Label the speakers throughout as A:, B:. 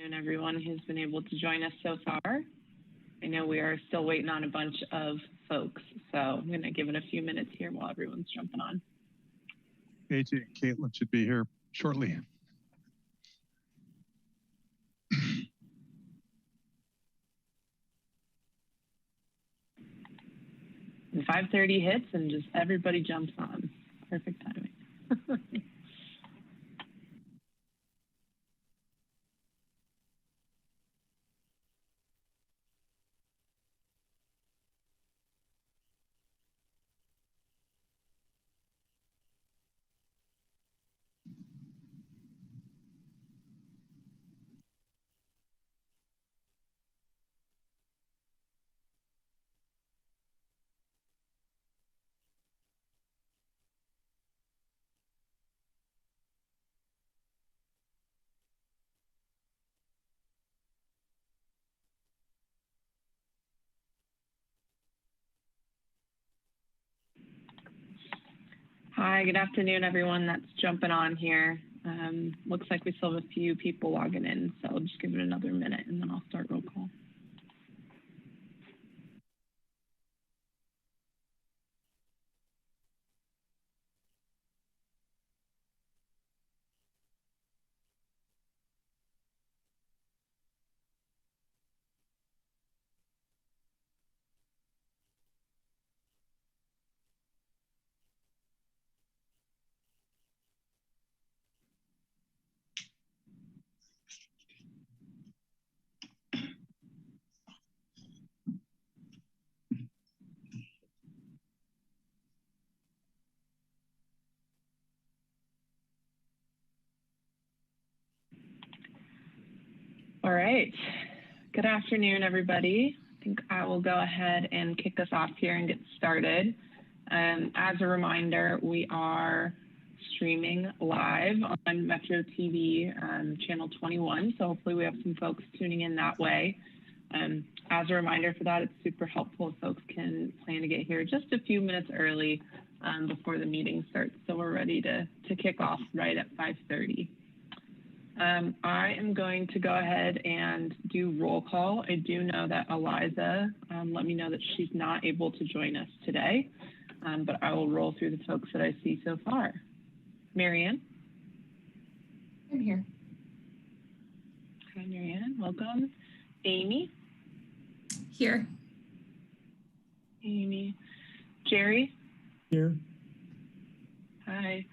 A: And everyone who's been able to join us so far. I know we are still waiting on a bunch of folks, so I'm going to give it a few minutes here while everyone's jumping on.
B: AJ and Caitlin should be here shortly.
A: And 5:30 hits and just everybody jumps on. Perfect timing. Hi, good afternoon, everyone that's jumping on here. Looks like we still have a few people logging in, so I'll just give it another minute and then I'll start roll call. All right, good afternoon, everybody. I think I will go ahead and kick us off here and get started. As a reminder, we are streaming live on Metro TV channel 21, so hopefully we have some folks tuning in that way. As a reminder for that, it's super helpful if folks can plan to get here just a few minutes early before the meeting starts, so we're ready to kick off right at 5:30. I am going to go ahead and do roll call. I do know that Eliza let me know that she's not able to join us today, but I will roll through the folks that I see so far. Marianne?
C: I'm here.
A: Hi, Marianne, welcome. Amy?
C: Here.
A: Amy. Jerry?
D: Here.
A: Hi.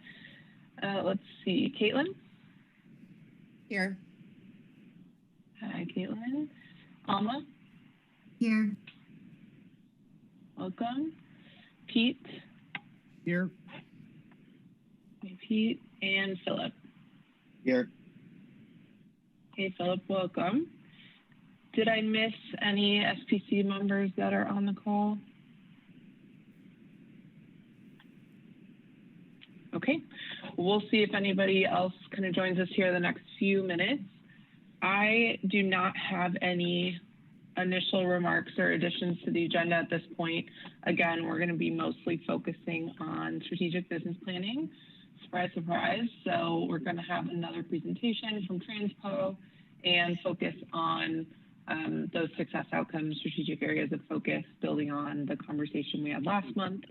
A: Let's see, Caitlin?
C: Here.
A: Hi, Caitlin. Alma?
C: Here.
A: Welcome. Pete?
D: Here.
A: Hey, Pete. And Philip?
D: Here.
A: Hey, Philip, welcome. Did I miss any SPC members that are on the call? Okay, we'll see if anybody else kind of joins us here the next few minutes. I do not have any initial remarks or additions to the agenda at this point. Again, we're going to be mostly focusing on strategic business planning. Surprise, surprise. So we're going to have another presentation from Transpo and focus on those success outcomes, strategic areas of focus, building on the conversation we had last month.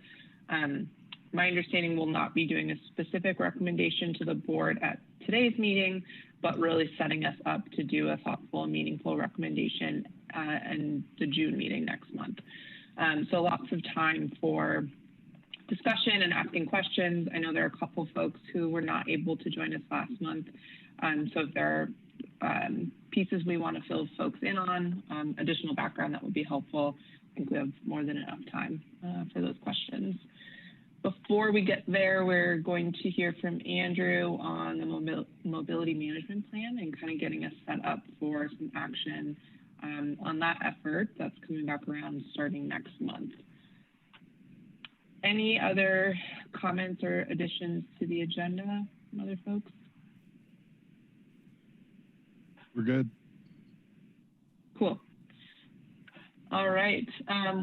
A: My understanding will not be doing a specific recommendation to the board at today's meeting, but really setting us up to do a thoughtful and meaningful recommendation in the June meeting next month. So lots of time for discussion and asking questions. I know there are a couple folks who were not able to join us last month. So if there are pieces we want to fill folks in on, additional background that would be helpful, I think we have more than enough time for those questions. Before we get there, we're going to hear from Andrew on the mobility management plan and kind of getting us set up for some action on that effort that's coming back around starting next month. Any other comments or additions to the agenda from other folks?
B: We're good.
A: Cool. All right,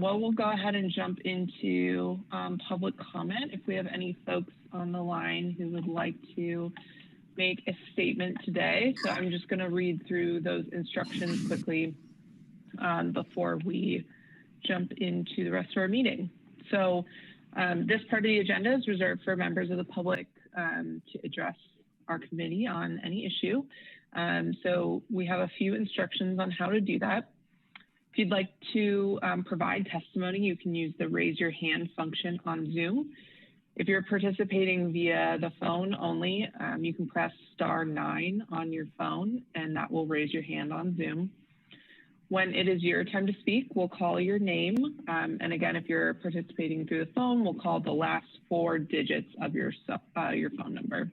A: well, we'll go ahead and jump into public comment. If we have any folks on the line who would like to make a statement today. So I'm just going to read through those instructions quickly before we jump into the rest of our meeting. So this part of the agenda is reserved for members of the public to address our committee on any issue. So we have a few instructions on how to do that. If you'd like to provide testimony, you can use the raise your hand function on Zoom. If you're participating via the phone only, you can press *9 on your phone and that will raise your hand on Zoom. When it is your time to speak, we'll call your name. And again, if you're participating through the phone, we'll call the last 4 digits of your phone number.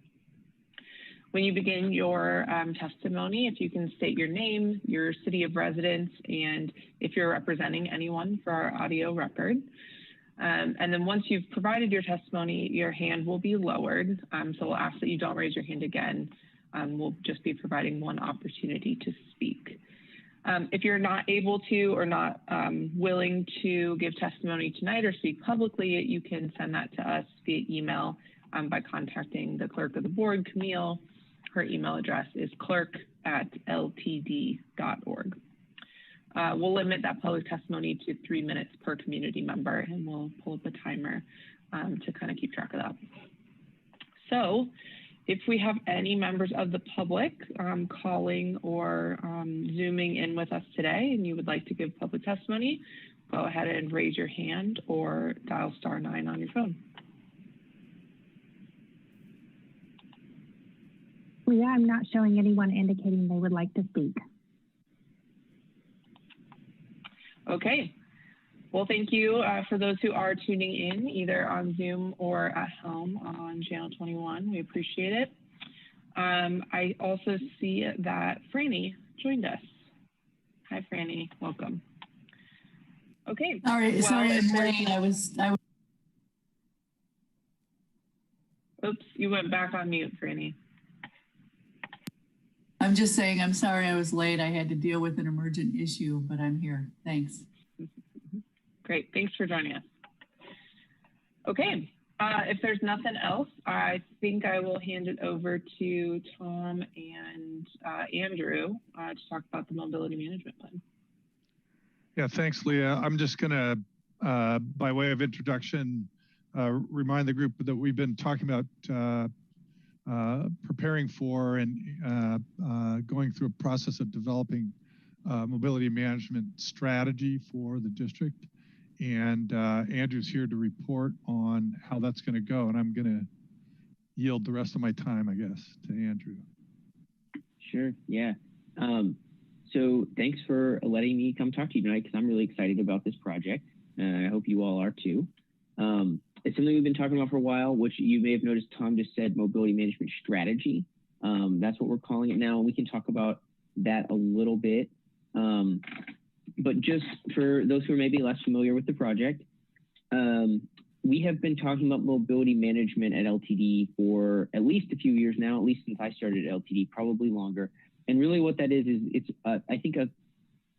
A: When you begin your testimony, if you can state your name, your city of residence, and if you're representing anyone for our audio record. And then once you've provided your testimony, your hand will be lowered. So we'll ask that you don't raise your hand again. We'll just be providing one opportunity to speak. If you're not able to or not willing to give testimony tonight or speak publicly, you can send that to us via email by contacting the clerk of the board, Camille. Her email address is clerk@ltd.org. We'll limit that public testimony to 3 minutes per community member, and we'll pull up a timer to kind of keep track of that. So if we have any members of the public calling or Zooming in with us today and you would like to give public testimony, go ahead and raise your hand or dial *9 on your phone.
E: Leah, I'm not showing anyone indicating they would like to speak.
A: Okay. Well, thank you for those who are tuning in, either on Zoom or at home on Channel 21. We appreciate it. I also see that Franny joined us. Hi, Franny. Welcome. Okay.
F: Sorry, I'm late. I was.
A: Oops, you went back on mute, Franny.
F: I'm just saying, I'm sorry I was late. I had to deal with an emergent issue, but I'm here. Thanks.
A: Great. Thanks for joining us. Okay. If there's nothing else, I think I will hand it over to Tom and Andrew to talk about the mobility management plan.
B: Yeah, thanks, Leah. I'm just going to, by way of introduction, remind the group that we've been talking about preparing for and going through a process of developing mobility management strategy for the district. And Andrew's here to report on how that's going to go. And I'm going to yield the rest of my time, I guess, to Andrew.
G: Sure, yeah. So thanks for letting me come talk to you tonight because I'm really excited about this project. I hope you all are too. It's something we've been talking about for a while, which you may have noticed Tom just said mobility management strategy. That's what we're calling it now. And we can talk about that a little bit. But just for those who are maybe less familiar with the project, we have been talking about mobility management at LTD for at least a few years now, at least since I started at LTD, probably longer. And really what that is it's, I think at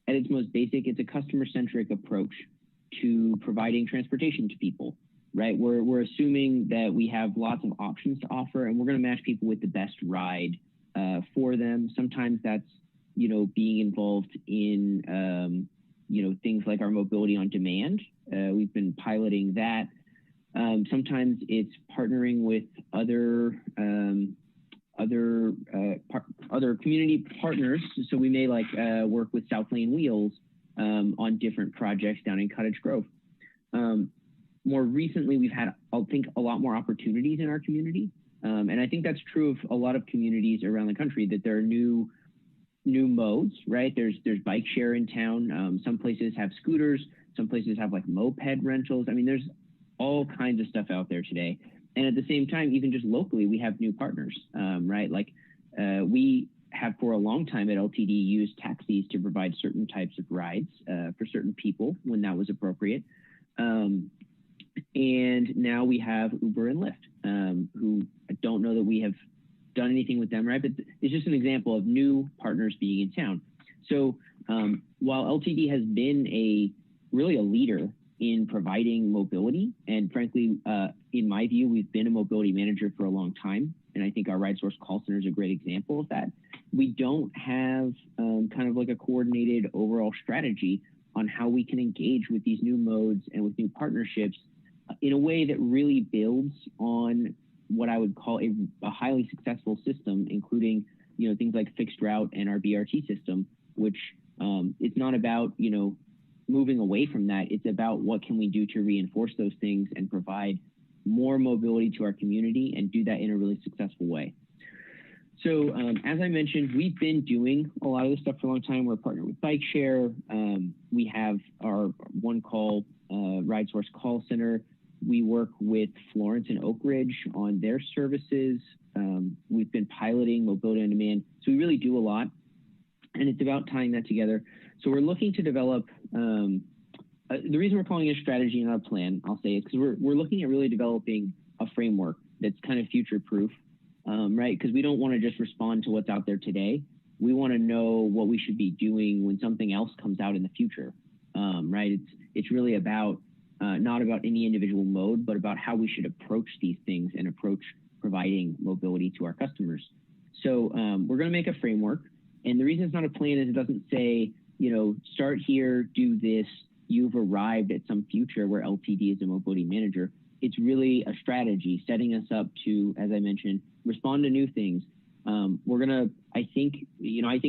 G: its most basic, it's a customer-centric approach to providing transportation to people, right? We're assuming that we have lots of options to offer and we're gonna match people with the best ride for them. Sometimes that's, being involved in, things like our mobility on demand. We've been piloting that. Sometimes it's partnering with other community partners. So we may work with South Lane Wheels on different projects down in Cottage Grove. More recently, we've had, I think, a lot more opportunities in our community. And I think that's true of a lot of communities around the country, that there are new modes, right? There's bike share in town. Some places have scooters. Some places have moped rentals. I mean, there's all kinds of stuff out there today. And at the same time, even just locally, we have new partners, right? We have for a long time at LTD used taxis to provide certain types of rides for certain people when that was appropriate. And now we have Uber and Lyft, who I don't know that we have done anything with them, right? But it's just an example of new partners being in town. So while LTD has been really a leader in providing mobility, and frankly, in my view, we've been a mobility manager for a long time, and I think our RideSource call center is a great example of that. We don't have kind of like a coordinated overall strategy on how we can engage with these new modes and with new partnerships in a way that really builds on what I would call a highly successful system, including things like fixed route and our BRT system, which it's not about moving away from that. It's about what can we do to reinforce those things and provide more mobility to our community and do that in a really successful way. So as I mentioned, we've been doing a lot of this stuff for a long time. We're partnered with Bike Share. We have our one call RideSource call center. We work with Florence and Oak Ridge on their services. We've been piloting mobility on demand. So we really do a lot, and it's about tying that together. So we're looking to develop, the reason we're calling it a strategy and not a plan, I'll say, is because we're looking at really developing a framework that's kind of future-proof, right? Because we don't want to just respond to what's out there today. We want to know what we should be doing when something else comes out in the future, right? It's really about, not about any individual mode, but about how we should approach these things and approach providing mobility to our customers. So we're going to make a framework. And the reason it's not a plan is it doesn't say, start here, do this, you've arrived at some future where LTD is a mobility manager. It's really a strategy setting us up to, as I mentioned, respond to new things. We're going to, I think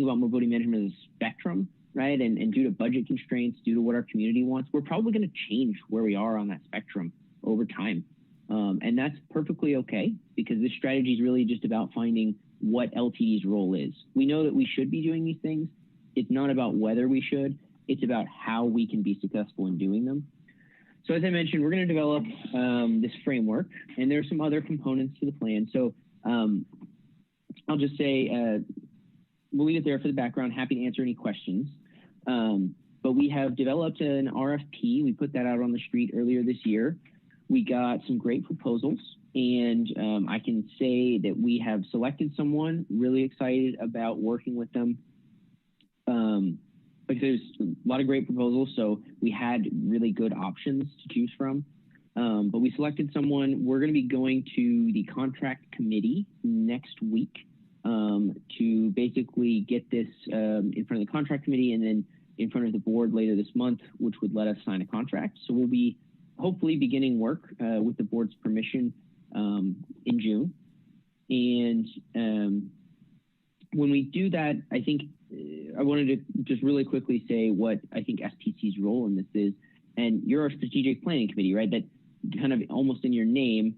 G: about mobility management as a spectrum, right? And due to budget constraints, due to what our community wants, we're probably going to change where we are on that spectrum over time. And that's perfectly okay, because this strategy is really just about finding what LTD's role is. We know that we should be doing these things. It's not about whether we should, it's about how we can be successful in doing them. So as I mentioned, we're going to develop this framework, and there's some other components to the plan. So I'll just say, we'll leave it there for the background. Happy to answer any questions. But we have developed an RFP. We put that out on the street earlier this year. We got some great proposals, and I can say that we have selected someone, really excited about working with them. Like there's a lot of great proposals, so we had really good options to choose from. But we selected someone. We're going to be going to the contract committee next week to basically get this in front of the contract committee and then in front of the board later this month, which would let us sign a contract. So we'll be hopefully beginning work with the board's permission in June. And when we do that, I think I wanted to just really quickly say what I think SPC's role in this is. And you're a strategic planning committee, right? That kind of almost in your name,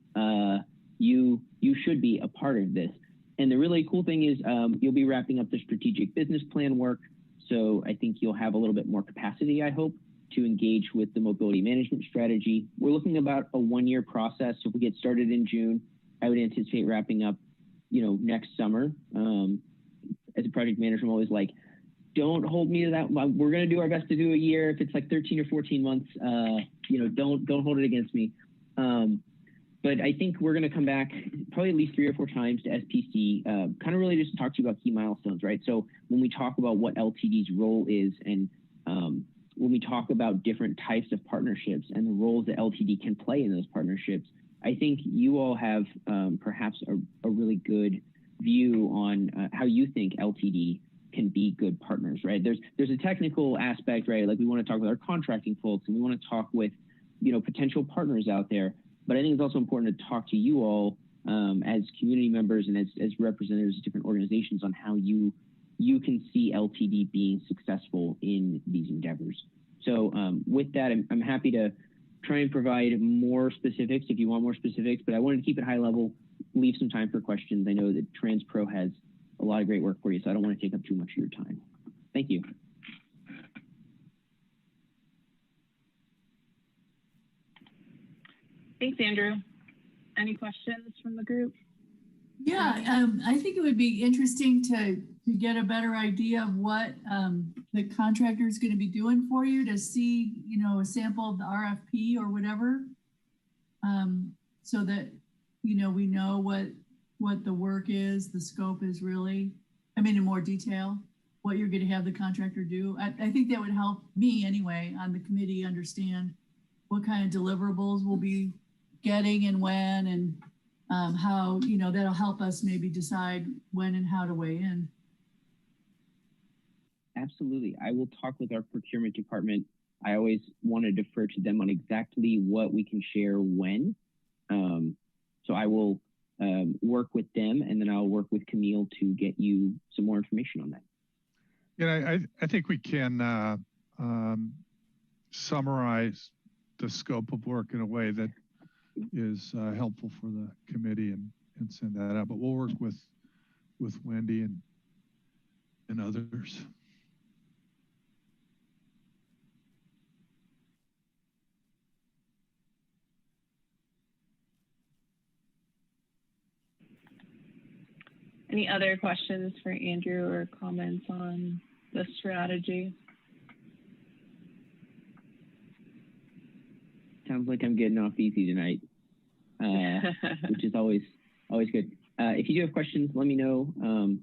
G: you should be a part of this. And the really cool thing is you'll be wrapping up the strategic business plan work. So I think you'll have a little bit more capacity, I hope, to engage with the mobility management strategy. We're looking about a 1-year process. So if we get started in June, I would anticipate wrapping up, next summer. As a project manager, I'm always like, don't hold me to that. We're going to do our best to do a year. If it's like 13 or 14 months, don't hold it against me. But I think we're going to come back probably at least 3 or 4 times to SPC, kind of really just talk to you about key milestones, right? So when we talk about what LTD's role is and when we talk about different types of partnerships and the roles that LTD can play in those partnerships, I think you all have perhaps a really good view on how you think LTD can be good partners, right? There's a technical aspect, right? Like we want to talk with our contracting folks and we want to talk with, potential partners out there. But I think it's also important to talk to you all as community members and as representatives of different organizations on how you can see LTD being successful in these endeavors. So with that, I'm happy to try and provide more specifics if you want more specifics, but I wanted to keep it high level, leave some time for questions. I know that TransPro has a lot of great work for you, so I don't want to take up too much of your time. Thank you.
A: Thanks, Andrew. Any questions from the group?
F: Yeah, I think it would be interesting to get a better idea of what the contractor is going to be doing for you, to see, a sample of the RFP or whatever, so that, we know what the work is, the scope is really, in more detail, what you're going to have the contractor do. I think that would help me anyway on the committee understand what kind of deliverables we'll be getting and when, and how, you know, that'll help us maybe decide when and how to weigh in.
G: Absolutely. I will talk with our procurement department. I always want to defer to them on exactly what we can share when. So I will work with them, and then I'll work with Camille to get you some more information on that.
B: Yeah, I think we can summarize the scope of work in a way that is helpful for the committee and send that out. But we'll work with Wendy and others.
A: Any other questions for Andrew or comments on the strategy?
G: Sounds like I'm getting off easy tonight, which is always good. If you do have questions, let me know.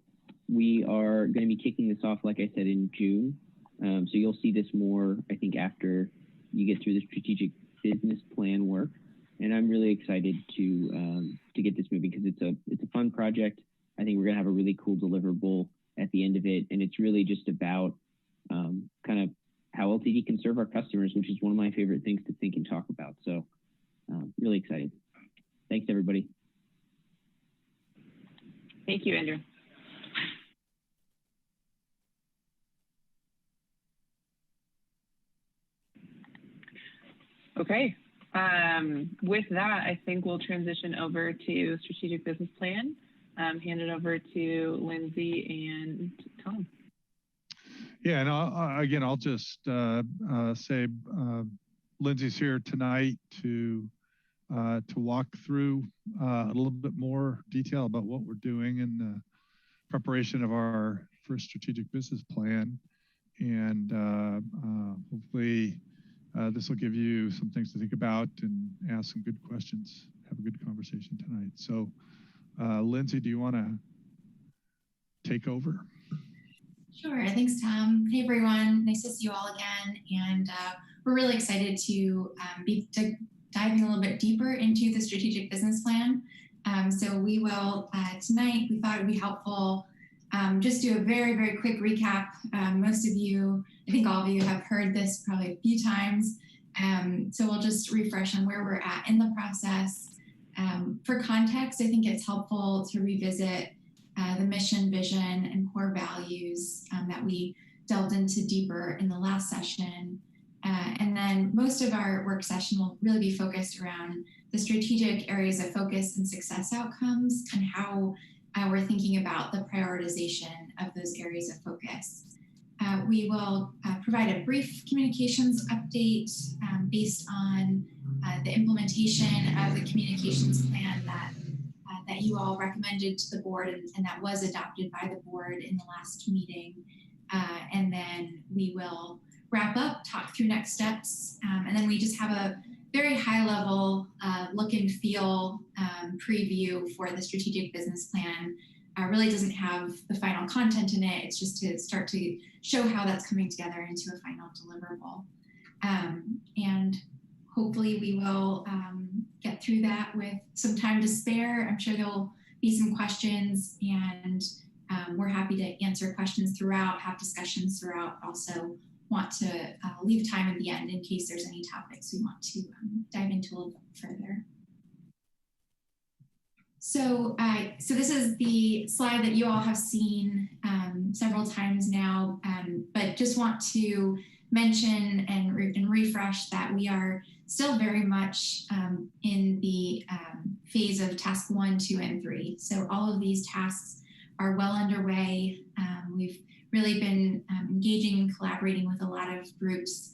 G: We are going to be kicking this off, like I said, in June. So you'll see this more, I think, after you get through the strategic business plan work. And I'm really excited to get this moving because it's a fun project. I think we're going to have a really cool deliverable at the end of it. And it's really just about kind of how LTD can serve our customers, which is one of my favorite things to think and talk about. So really excited. Thanks, everybody.
A: Thank you, Andrew. Okay. With that, I think we'll transition over to strategic business plan. Hand it over to Lindsay and Tom.
B: Yeah, and I'll just say Lindsay's here tonight to walk through a little bit more detail about what we're doing in the preparation of our first strategic business plan, and hopefully this will give you some things to think about and ask some good questions. Have a good conversation tonight. So, Lindsay, do you want to take over?
C: Sure. Thanks, Tom. Hey, everyone. Nice to see you all again. And we're really excited to be diving a little bit deeper into the strategic business plan. So we will, tonight, we thought it would be helpful just do a very, very quick recap. Most of you, I think all of you have heard this probably a few times. So we'll just refresh on where we're at in the process. For context, I think it's helpful to revisit the mission, vision, and core values that we delved into deeper in the last session. And then most of our work session will really be focused around the strategic areas of focus and success outcomes and how we're thinking about the prioritization of those areas of focus. We will provide a brief communications update based on the implementation of the communications plan that you all recommended to the board and that was adopted by the board in the last meeting. And then we will wrap up, talk through next steps, and then we just have a very high level look and feel preview for the strategic business plan. Really doesn't have the final content in it. It's just to start to show how that's coming together into a final deliverable. And hopefully we will get through that with some time to spare. I'm sure there'll be some questions, and we're happy to answer questions throughout, have discussions throughout, also want to leave time at the end in case there's any topics we want to dive into a little bit further. So, so this is the slide that you all have seen several times now, but just want to mention and refresh that we are still very much in the phase of task 1, 2, and 3. So all of these tasks are well underway. We've really been engaging and collaborating with a lot of groups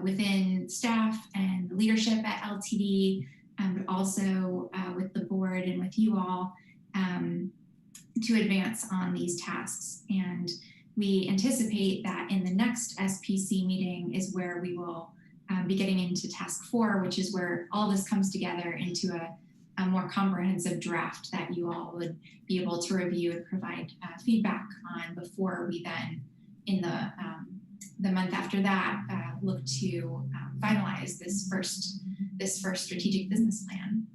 C: within staff and leadership at LTD, but also with the board and with you all to advance on these tasks. And we anticipate that in the next SPC meeting is where we will be getting into task 4, which is where all this comes together into a more comprehensive draft that you all would be able to review and provide feedback on before we then, in the month after that, look to finalize this first strategic business plan.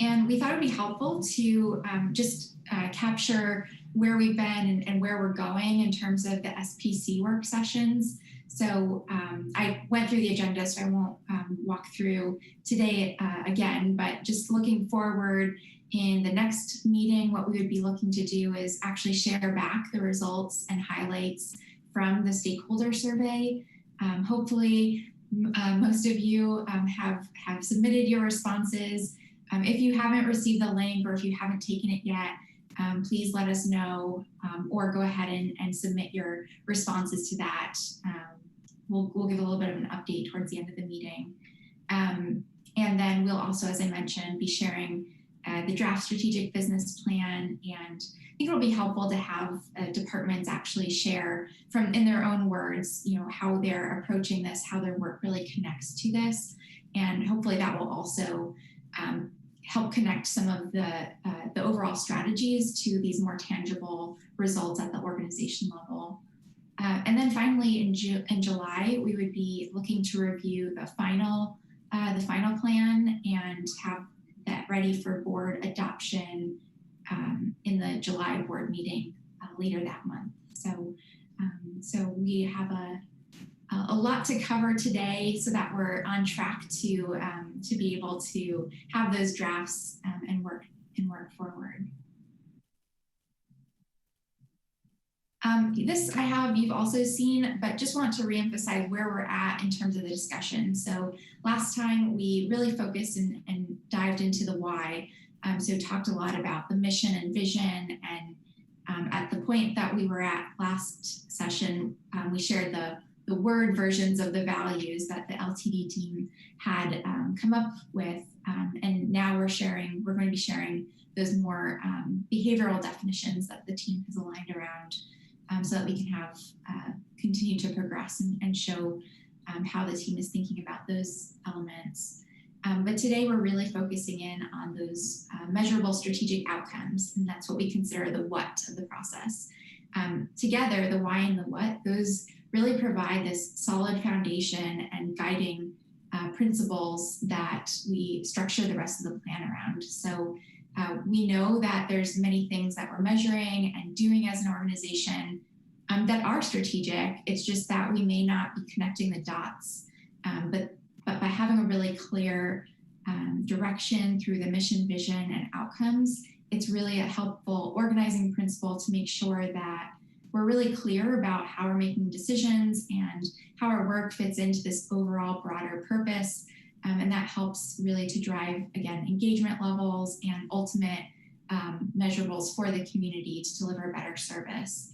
C: And we thought it would be helpful to just capture where we've been and where we're going in terms of the SPC work sessions. So I went through the agenda, so I won't walk through today again, but just looking forward in the next meeting, what we would be looking to do is actually share back the results and highlights from the stakeholder survey. Hopefully, most of you have submitted your responses. If you haven't received the link or if you haven't taken it yet, please let us know or go ahead and submit your responses to that. We'll give a little bit of an update towards the end of the meeting. And then we'll also, as I mentioned, be sharing the draft strategic business plan. And I think it'll be helpful to have departments actually share in their own words, how they're approaching this, how their work really connects to this. And hopefully that will also help connect some of the overall strategies to these more tangible results at the organization level. And then finally, in July, we would be looking to review the final plan and have that ready for board adoption in the July board meeting later that month. So we have a lot to cover today, so that we're on track to be able to have those drafts and work forward. This you've also seen, but just want to reemphasize where we're at in terms of the discussion. So last time we really focused and dived into the why. So talked a lot about the mission and vision, and at the point that we were at last session, we shared the word versions of the values that the LTD team had come up with. And now we're going to be sharing those more behavioral definitions that the team has aligned around, so that we can have continue to progress and show how the team is thinking about those elements. But today we're really focusing in on those measurable strategic outcomes, and that's what we consider the what of the process. Together, the why and the what, those really provide this solid foundation and guiding principles that we structure the rest of the plan around. So we know that there's many things that we're measuring and doing as an organization that are strategic. It's just that we may not be connecting the dots, but by having a really clear direction through the mission, vision, and outcomes, it's really a helpful organizing principle to make sure that we're really clear about how we're making decisions and how our work fits into this overall broader purpose. And that helps really to drive, again, engagement levels and ultimate measurables for the community to deliver better service.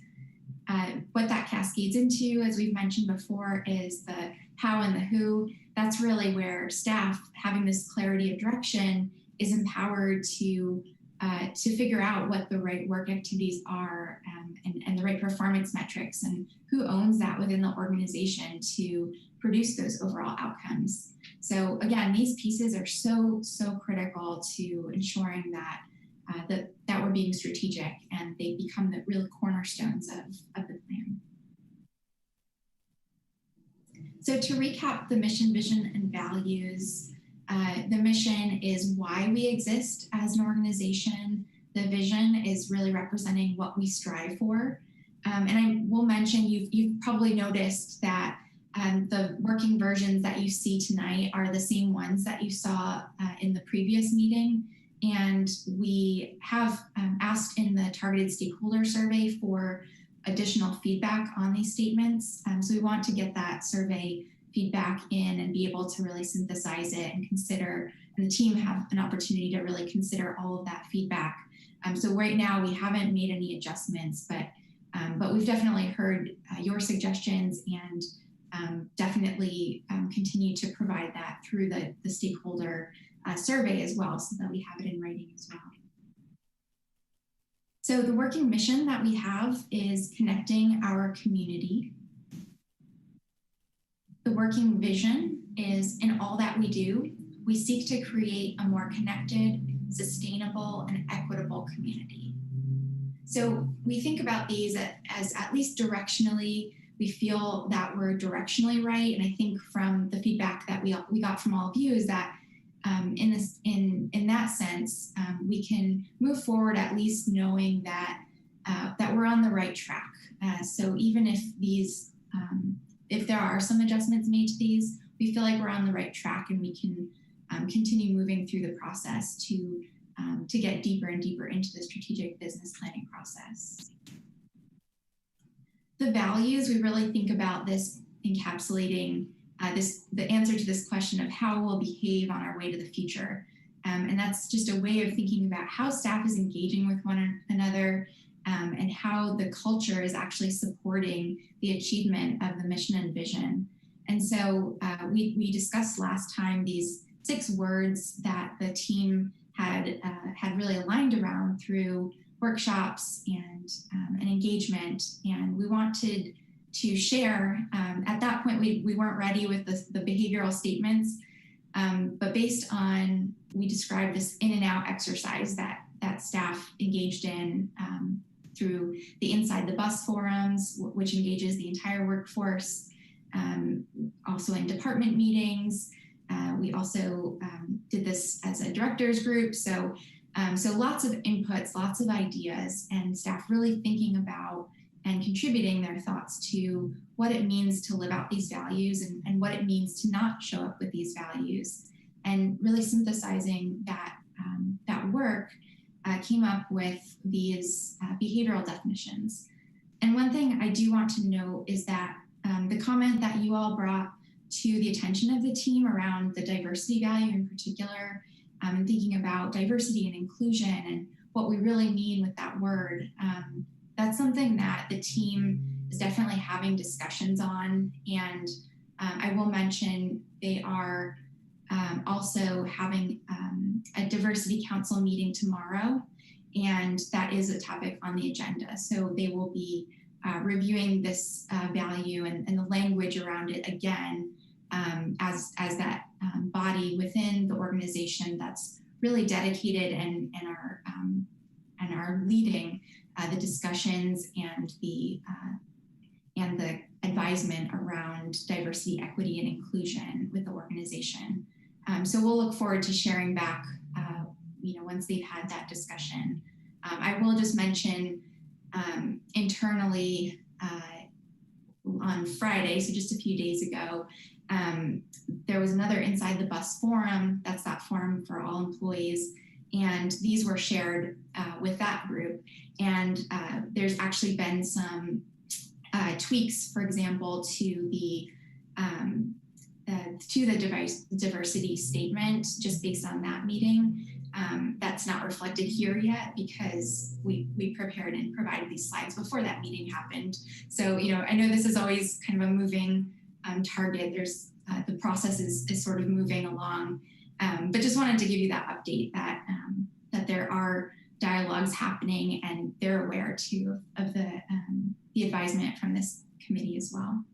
C: What that cascades into, as we've mentioned before, is the how and the who. That's really where staff, having this clarity of direction, is empowered to figure out what the right work activities are and the right performance metrics, and who owns that within the organization to produce those overall outcomes. So again, these pieces are so critical to ensuring that that we're being strategic, and they become the real cornerstones of the plan. So to recap the mission, vision, and values, the mission is why we exist as an organization. The vision is really representing what we strive for. And I will mention, you've probably noticed that the working versions that you see tonight are the same ones that you saw in the previous meeting. And we have asked in the targeted stakeholder survey for additional feedback on these statements. So we want to get that survey feedback in and be able to really synthesize it and consider, and the team have an opportunity to really consider all of that feedback. So right now we haven't made any adjustments, but we've definitely heard your suggestions, and definitely continue to provide that through the stakeholder survey as well, so that we have it in writing as well. So the working mission that we have is connecting our community. The working vision is, in all that we do, we seek to create a more connected, sustainable, and equitable community. So we think about these as at least directionally, we feel that we're directionally right. And I think from the feedback that we got from all of you is that in in that sense, we can move forward at least knowing that that we're on the right track. So even if these, if there are some adjustments made to these, we feel like we're on the right track, and we can continue moving through the process to get deeper and deeper into the strategic business planning process. The values, we really think about this encapsulating the answer to this question of how we'll behave on our way to the future. And that's just a way of thinking about how staff is engaging with one another, and how the culture is actually supporting the achievement of the mission and vision. And so we discussed last time these 6 words that the team had really aligned around through workshops and engagement. And we wanted to share, at that point, we weren't ready with the behavioral statements, but based on, we described this in and out exercise that staff engaged in through the Inside the Bus forums, which engages the entire workforce, also in department meetings. We also did this as a directors group. So lots of inputs, lots of ideas, and staff really thinking about and contributing their thoughts to what it means to live out these values, and what it means to not show up with these values, and really synthesizing that work came up with these behavioral definitions. And one thing I do want to note is that the comment that you all brought to the attention of the team around the diversity value in particular, and thinking about diversity and inclusion and what we really mean with that word, that's something that the team is definitely having discussions on. And I will mention they are also having a diversity council meeting tomorrow, and that is a topic on the agenda. So they will be reviewing this value and the language around it again, as that body within the organization that's really dedicated and are leading the discussions and the advisement around diversity, equity, and inclusion with the organization. So we'll look forward to sharing back, once they've had that discussion. I will just mention internally on Friday, so just a few days ago, there was another Inside the Bus forum. That's that forum for all employees. And these were shared with that group. And there's actually been some tweaks, for example, to the diversity statement, just based on that meeting. That's not reflected here yet because we prepared and provided these slides before that meeting happened. So, I know this is always kind of a moving target. There's the process is sort of moving along, but just wanted to give you that update that that there are dialogues happening, and they're aware too of the advisement from this committee as well.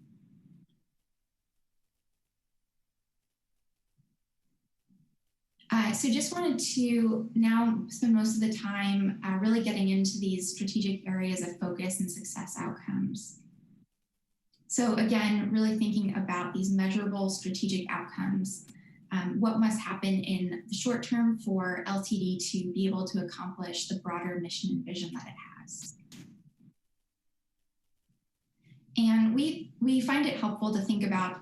C: So just wanted to now spend most of the time really getting into these strategic areas of focus and success outcomes. So again, really thinking about these measurable strategic outcomes, what must happen in the short term for LTD to be able to accomplish the broader mission and vision that it has. And we find it helpful to think about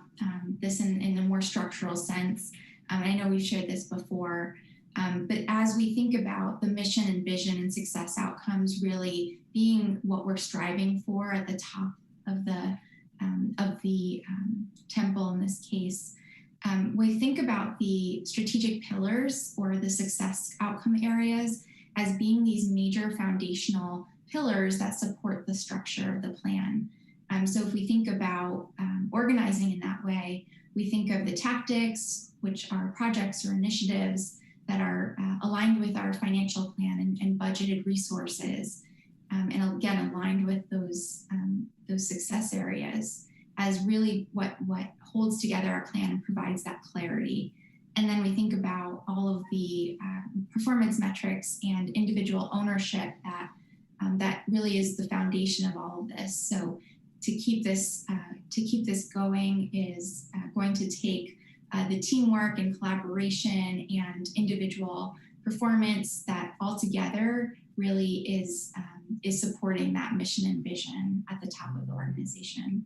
C: this in a more structural sense. I know we've shared this before, but as we think about the mission and vision and success outcomes really being what we're striving for at the top of the temple in this case, we think about the strategic pillars or the success outcome areas as being these major foundational pillars that support the structure of the plan. So if we think about organizing in that way, we think of the tactics, which are projects or initiatives that are aligned with our financial plan and budgeted resources, and again, aligned with those success areas as really what holds together our plan and provides that clarity. And then we think about all of the performance metrics and individual ownership that really is the foundation of all of this. So to keep this going is going to take the teamwork and collaboration and individual performance that altogether really is supporting that mission and vision at the top of the organization.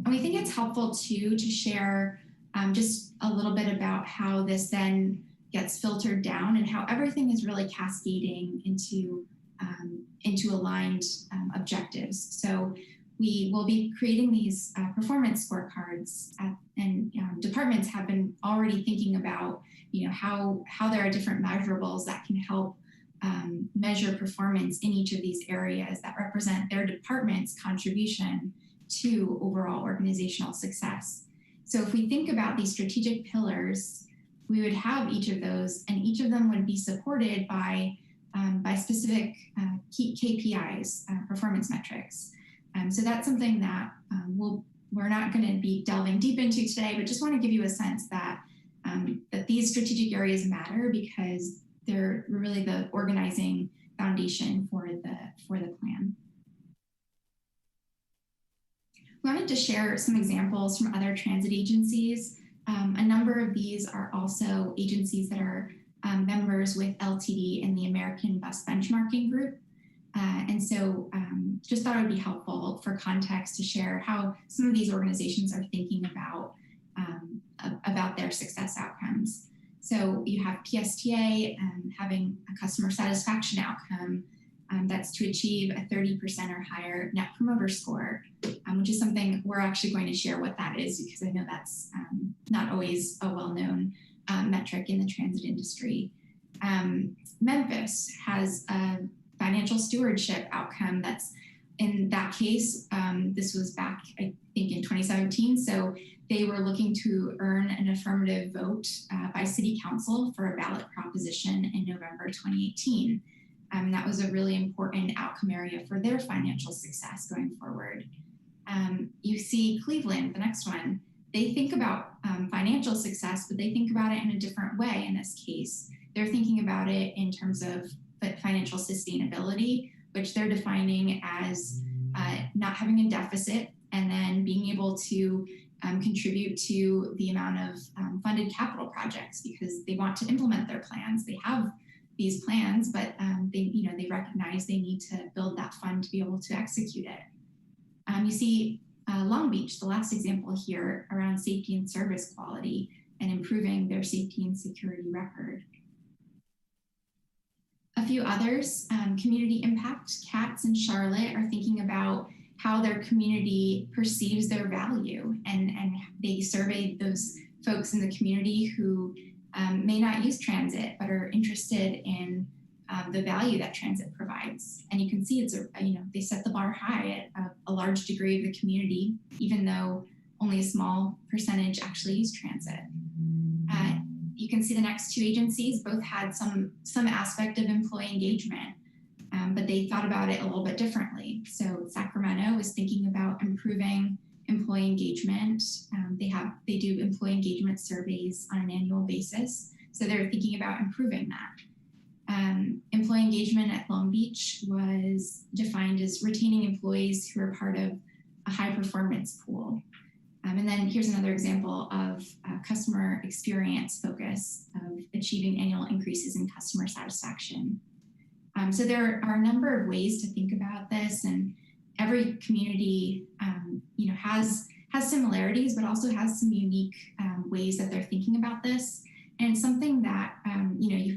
C: And we think it's helpful too to share just a little bit about how this then gets filtered down and how everything is really cascading into aligned objectives. So we will be creating these performance scorecards, and departments have been already thinking about, how there are different measurables that can help measure performance in each of these areas that represent their department's contribution to overall organizational success. So if we think about these strategic pillars, we would have each of those, and each of them would be supported by specific key KPIs, performance metrics. So that's something that we're not going to be delving deep into today, but just want to give you a sense that that these strategic areas matter because they're really the organizing foundation for the plan. We wanted to share some examples from other transit agencies. A number of these are also agencies that are members with LTD in the American Bus Benchmarking Group. And so just thought it would be helpful for context to share how some of these organizations are thinking about their success outcomes. So you have PSTA having a customer satisfaction outcome that's to achieve a 30% or higher net promoter score, which is something we're actually going to share what that is because I know that's not always a well-known metric in the transit industry. Memphis has a financial stewardship outcome that's, in that case, this was back, I think, in 2017. So they were looking to earn an affirmative vote by City Council for a ballot proposition in November 2018. That was a really important outcome area for their financial success going forward. You see Cleveland, the next one, they think about financial success, but they think about it in a different way in this case. They're thinking about it in terms of financial sustainability, which they're defining as not having a deficit and then being able to contribute to the amount of funded capital projects because they want to implement their plans. They have these plans, but they recognize they need to build that fund to be able to execute it. You see Long Beach, the last example here, around safety and service quality and improving their safety and security record. A few others, community impact, CATS and Charlotte are thinking about how their community perceives their value, and they surveyed those folks in the community who may not use transit but are interested in the value that transit provides. And you can see it's they set the bar high at a large degree of the community, even though only a small percentage actually use transit. You can see the next two agencies both had some aspect of employee engagement, but they thought about it a little bit differently. So Sacramento was thinking about improving employee engagement. They do employee engagement surveys on an annual basis. So they're thinking about improving that. Employee engagement at Long Beach was defined as retaining employees who are part of a high performance pool. And then here's another example of customer experience focus of achieving annual increases in customer satisfaction. So there are a number of ways to think about this, and every community has similarities, but also has some unique ways that they're thinking about this. And it's something that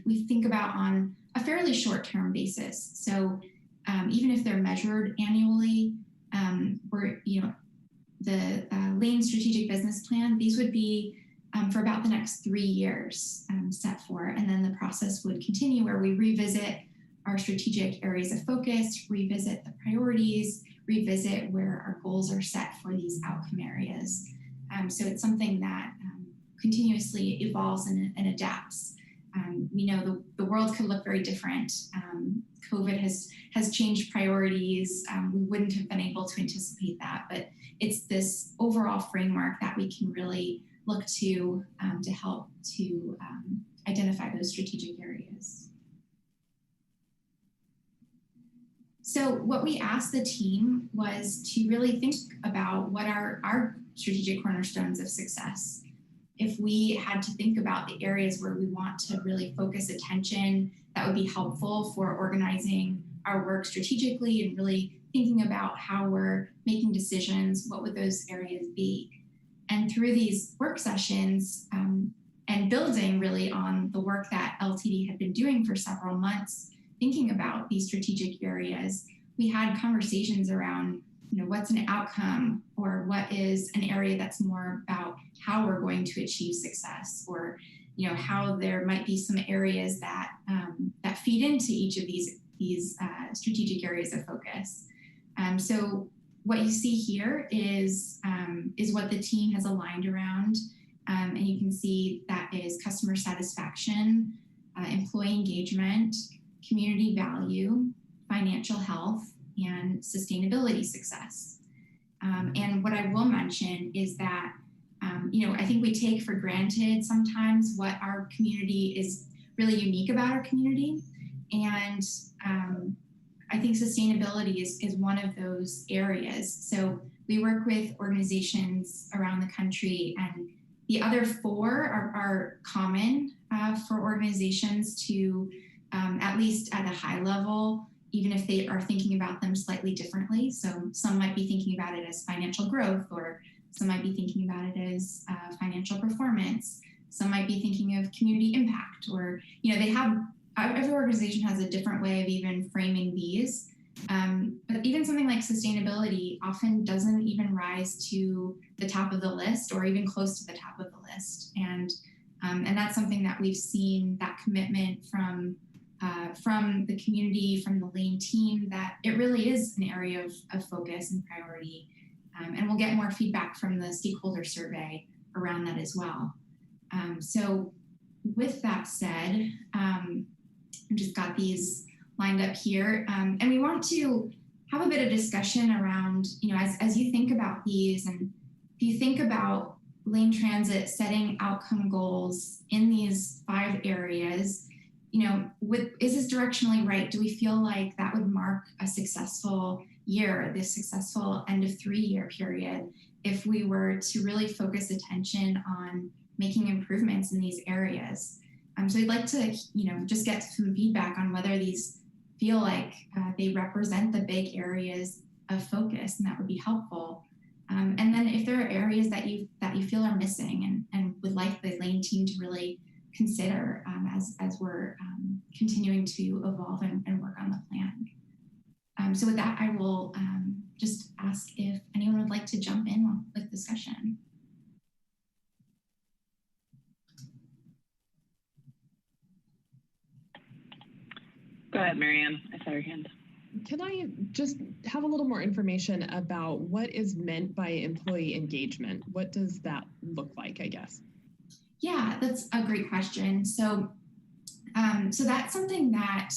C: we think about on a fairly short-term basis. So even if they're measured annually, the Lane Strategic Business Plan, these would be for about the next 3 years set for, and then the process would continue where we revisit our strategic areas of focus, revisit the priorities, revisit where our goals are set for these outcome areas. So it's something that continuously evolves and adapts. We know the world could look very different. COVID has changed priorities. We wouldn't have been able to anticipate that, but it's this overall framework that we can really look to help to identify those strategic areas. So what we asked the team was to really think about what our strategic cornerstones of success. If we had to think about the areas where we want to really focus attention, that would be helpful for organizing our work strategically and really thinking about how we're making decisions, what would those areas be? And through these work sessions and building really on the work that LTD had been doing for several months, thinking about these strategic areas, we had conversations around, what's an outcome, or what is an area that's more about how we're going to achieve success, or how there might be some areas that that feed into each of these strategic areas of focus. So what you see here is what the team has aligned around, and you can see that is customer satisfaction, employee engagement, community value, financial health, and sustainability success. And what I will mention is that, I think we take for granted sometimes what our community is really unique about our community. And I think sustainability is one of those areas. So we work with organizations around the country, and the other four are common for organizations to, at least at a high level, even if they are thinking about them slightly differently. So some might be thinking about it as financial growth, or some might be thinking about it as financial performance. Some might be thinking of community impact, or, every organization has a different way of even framing these. But even something like sustainability often doesn't even rise to the top of the list, or even close to the top of the list. And that's something that we've seen, that commitment from the community, from the Lane team, that it really is an area of focus and priority. And we'll get more feedback from the stakeholder survey around that as well. So with that said, I've just got these lined up here. And we want to have a bit of discussion around, as you think about these, and if you think about Lane Transit setting outcome goals in these 5 areas, is this directionally right? Do we feel like that would mark a successful year, this successful end of 3-year period, if we were to really focus attention on making improvements in these areas? So I'd like to, just get some feedback on whether these feel like they represent the big areas of focus, and that would be helpful. And then if there are areas that you feel are missing and would like the Lane team to really consider as we're continuing to evolve and work on the plan. So with that, I will just ask if anyone would like to jump in with discussion.
A: Go ahead, Marianne. I saw your hand.
H: Can I just have a little more information about what is meant by employee engagement? What does that look like, I guess?
C: Yeah, that's a great question. So, so that's something that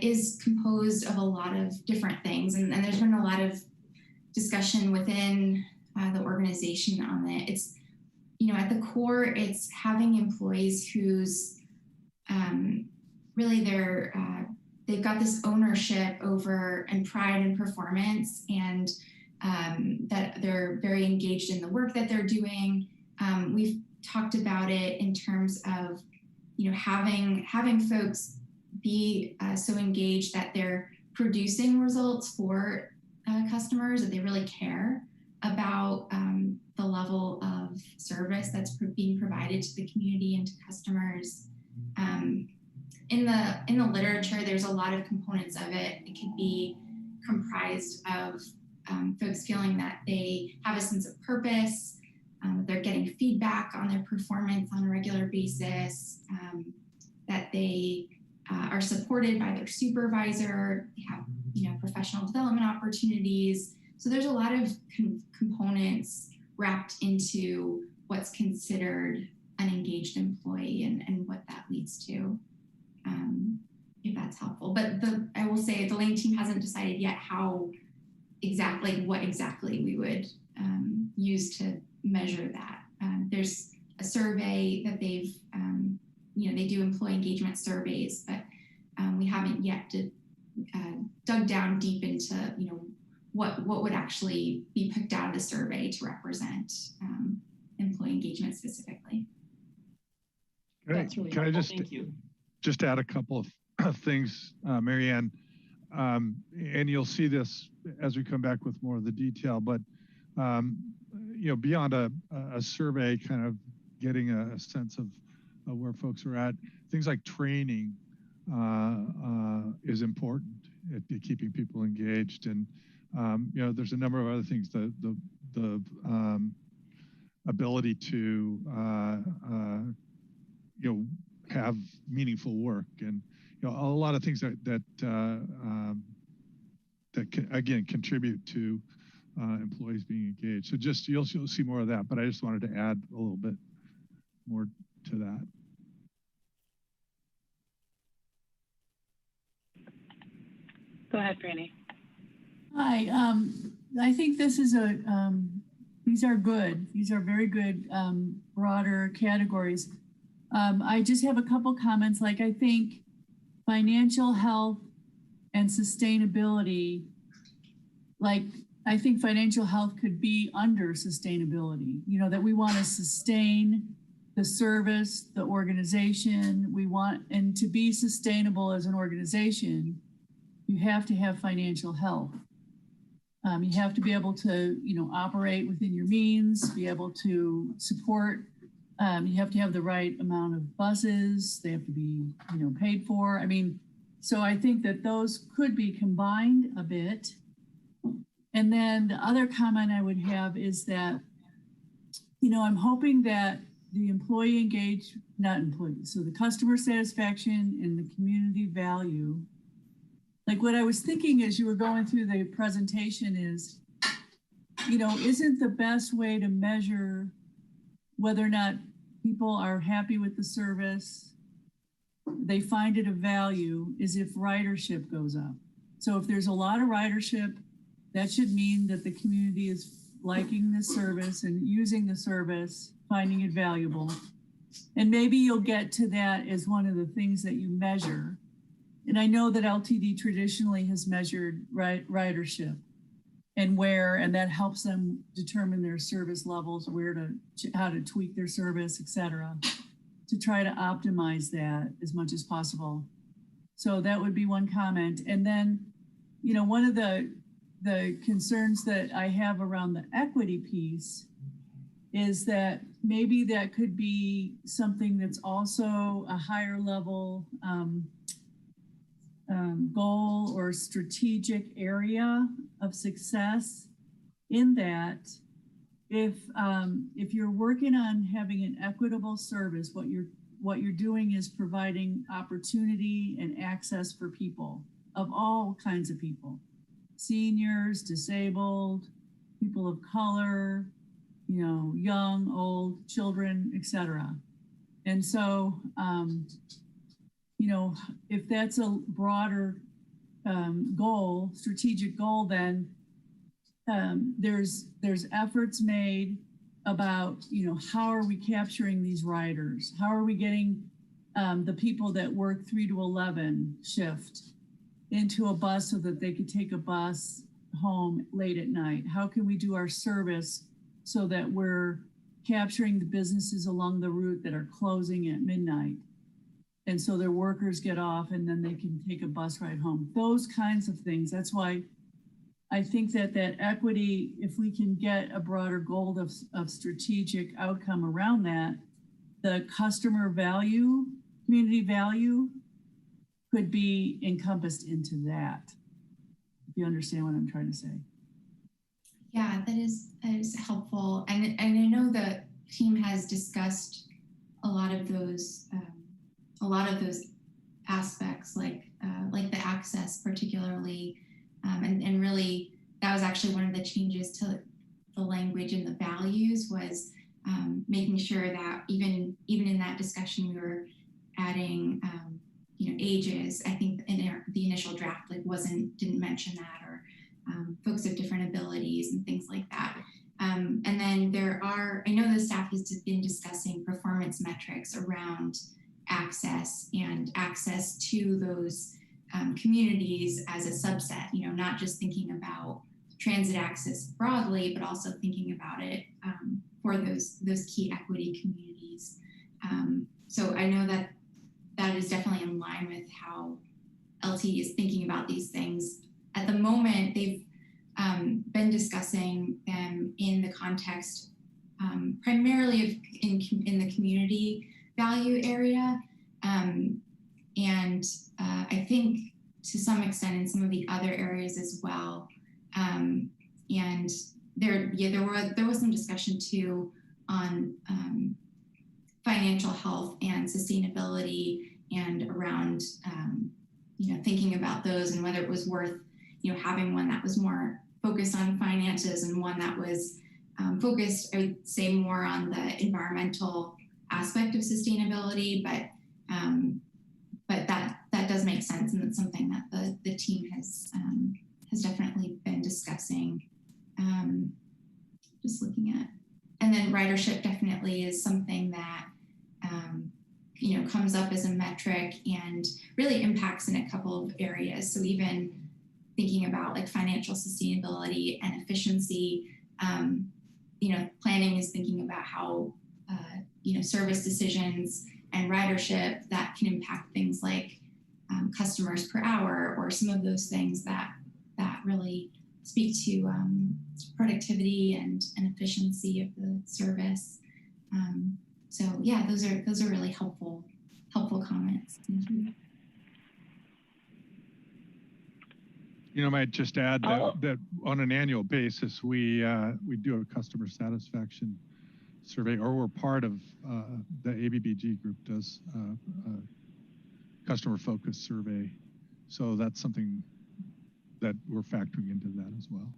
C: is composed of a lot of different things, and there's been a lot of discussion within the organization on it. It's, at the core, it's having employees whose really they've got this ownership over and pride in performance, and that they're very engaged in the work that they're doing. We've talked about it in terms of, having folks be so engaged that they're producing results for customers, that they really care about the level of service that's being provided to the community and to customers. In the literature, there's a lot of components of it. It could be comprised of folks feeling that they have a sense of purpose, they're getting feedback on their performance on a regular basis, that they are supported by their supervisor, they have professional development opportunities. So there's a lot of components wrapped into what's considered an engaged employee and what that leads to, if that's helpful. But I will say the Lane team hasn't decided yet what exactly we would use to measure that. There's a survey that they've, they do employee engagement surveys, but we haven't yet dug down deep into, what would actually be picked out of the survey to represent employee engagement specifically.
H: That's really
B: can
H: helpful.
B: I
H: Thank you.
B: just add a couple of things, Marianne, and you'll see this as we come back with more of the detail, but you know, beyond a survey kind of getting a sense of where folks are at, things like training is important at keeping people engaged. And you know, there's a number of other things, the ability to you know, have meaningful work, and you know, a lot of things that can, again, contribute to employees being engaged. So just you'll see more of that, but I just wanted to add a little bit more to that.
A: Go ahead, Franny.
F: Hi, I think this is these are good. These are very good broader categories. I just have a couple comments. Like, I think financial health and sustainability, like, I think financial health could be under sustainability, you know, that we want to sustain the service, the organization. We want, and to be sustainable as an organization, you have to have financial health. You have to be able to, you know, operate within your means, be able to support. You have to have the right amount of buses. They have to be, you know, paid for. I mean, so I think that those could be combined a bit. And then the other comment I would have is that, you know, I'm hoping that the so the customer satisfaction and the community value, like what I was thinking as you were going through the presentation is, you know, isn't the best way to measure whether or not people are happy with the service, they find it of value, is if ridership goes up. So if there's a lot of ridership, that should mean that the community is liking the service and using the service, finding it valuable. And maybe you'll get to that as one of the things that you measure. And I know that LTD traditionally has measured ridership and that helps them determine their service levels, how to tweak their service, et cetera, to try to optimize that as much as possible. So that would be one comment. And then, you know, one of the concerns that I have around the equity piece is that maybe that could be something that's also a higher level goal or strategic area of success, in that if you're working on having an equitable service, what you're doing is providing opportunity and access for people, of all kinds of people, seniors, disabled, people of color, you know, young, old, children, etc. And so, you know, if that's a broader goal, strategic goal, then there's efforts made about, you know, how are we capturing these riders? How are we getting the people that work 3 to 11 shift into a bus so that they could take a bus home late at night? How can we do our service so that we're capturing the businesses along the route that are closing at midnight? And so their workers get off and then they can take a bus ride home. Those kinds of things. That's why I think that equity, if we can get a broader goal of strategic outcome around that, the customer value, community value could be encompassed into that. If you understand what I'm trying to say.
C: Yeah, that is helpful. And I know the team has discussed a lot of those aspects, like the access particularly, and really that was actually one of the changes to the language and the values, was making sure that even in that discussion we were adding you know, ages. I think in the initial draft didn't mention that, or folks of different abilities and things like that. And then I know the staff has been discussing performance metrics around access and access to those communities as a subset, you know, not just thinking about transit access broadly, but also thinking about it for those key equity communities. So I know that that is definitely in line with how LT is thinking about these things. At the moment, they've been discussing them in the context primarily of in the community value area. And I think to some extent in some of the other areas as well. And there was some discussion too on financial health and sustainability and around thinking about those and whether it was worth having one that was more focused on finances and one that was focused, I would say, more on the environmental aspect of sustainability, but that does make sense, and it's something that the team has definitely been discussing. Just looking at, and then ridership definitely is something that comes up as a metric and really impacts in a couple of areas. So even thinking about like financial sustainability and efficiency, planning is thinking about how service decisions and ridership that can impact things like customers per hour, or some of those things that really speak to productivity and efficiency of the service. So yeah, those are really helpful comments. Thank you.
B: I might just add that on an annual basis, we do a customer satisfaction survey, or we're part of the ABBG group does a customer focused survey. So that's something that we're factoring into that as well.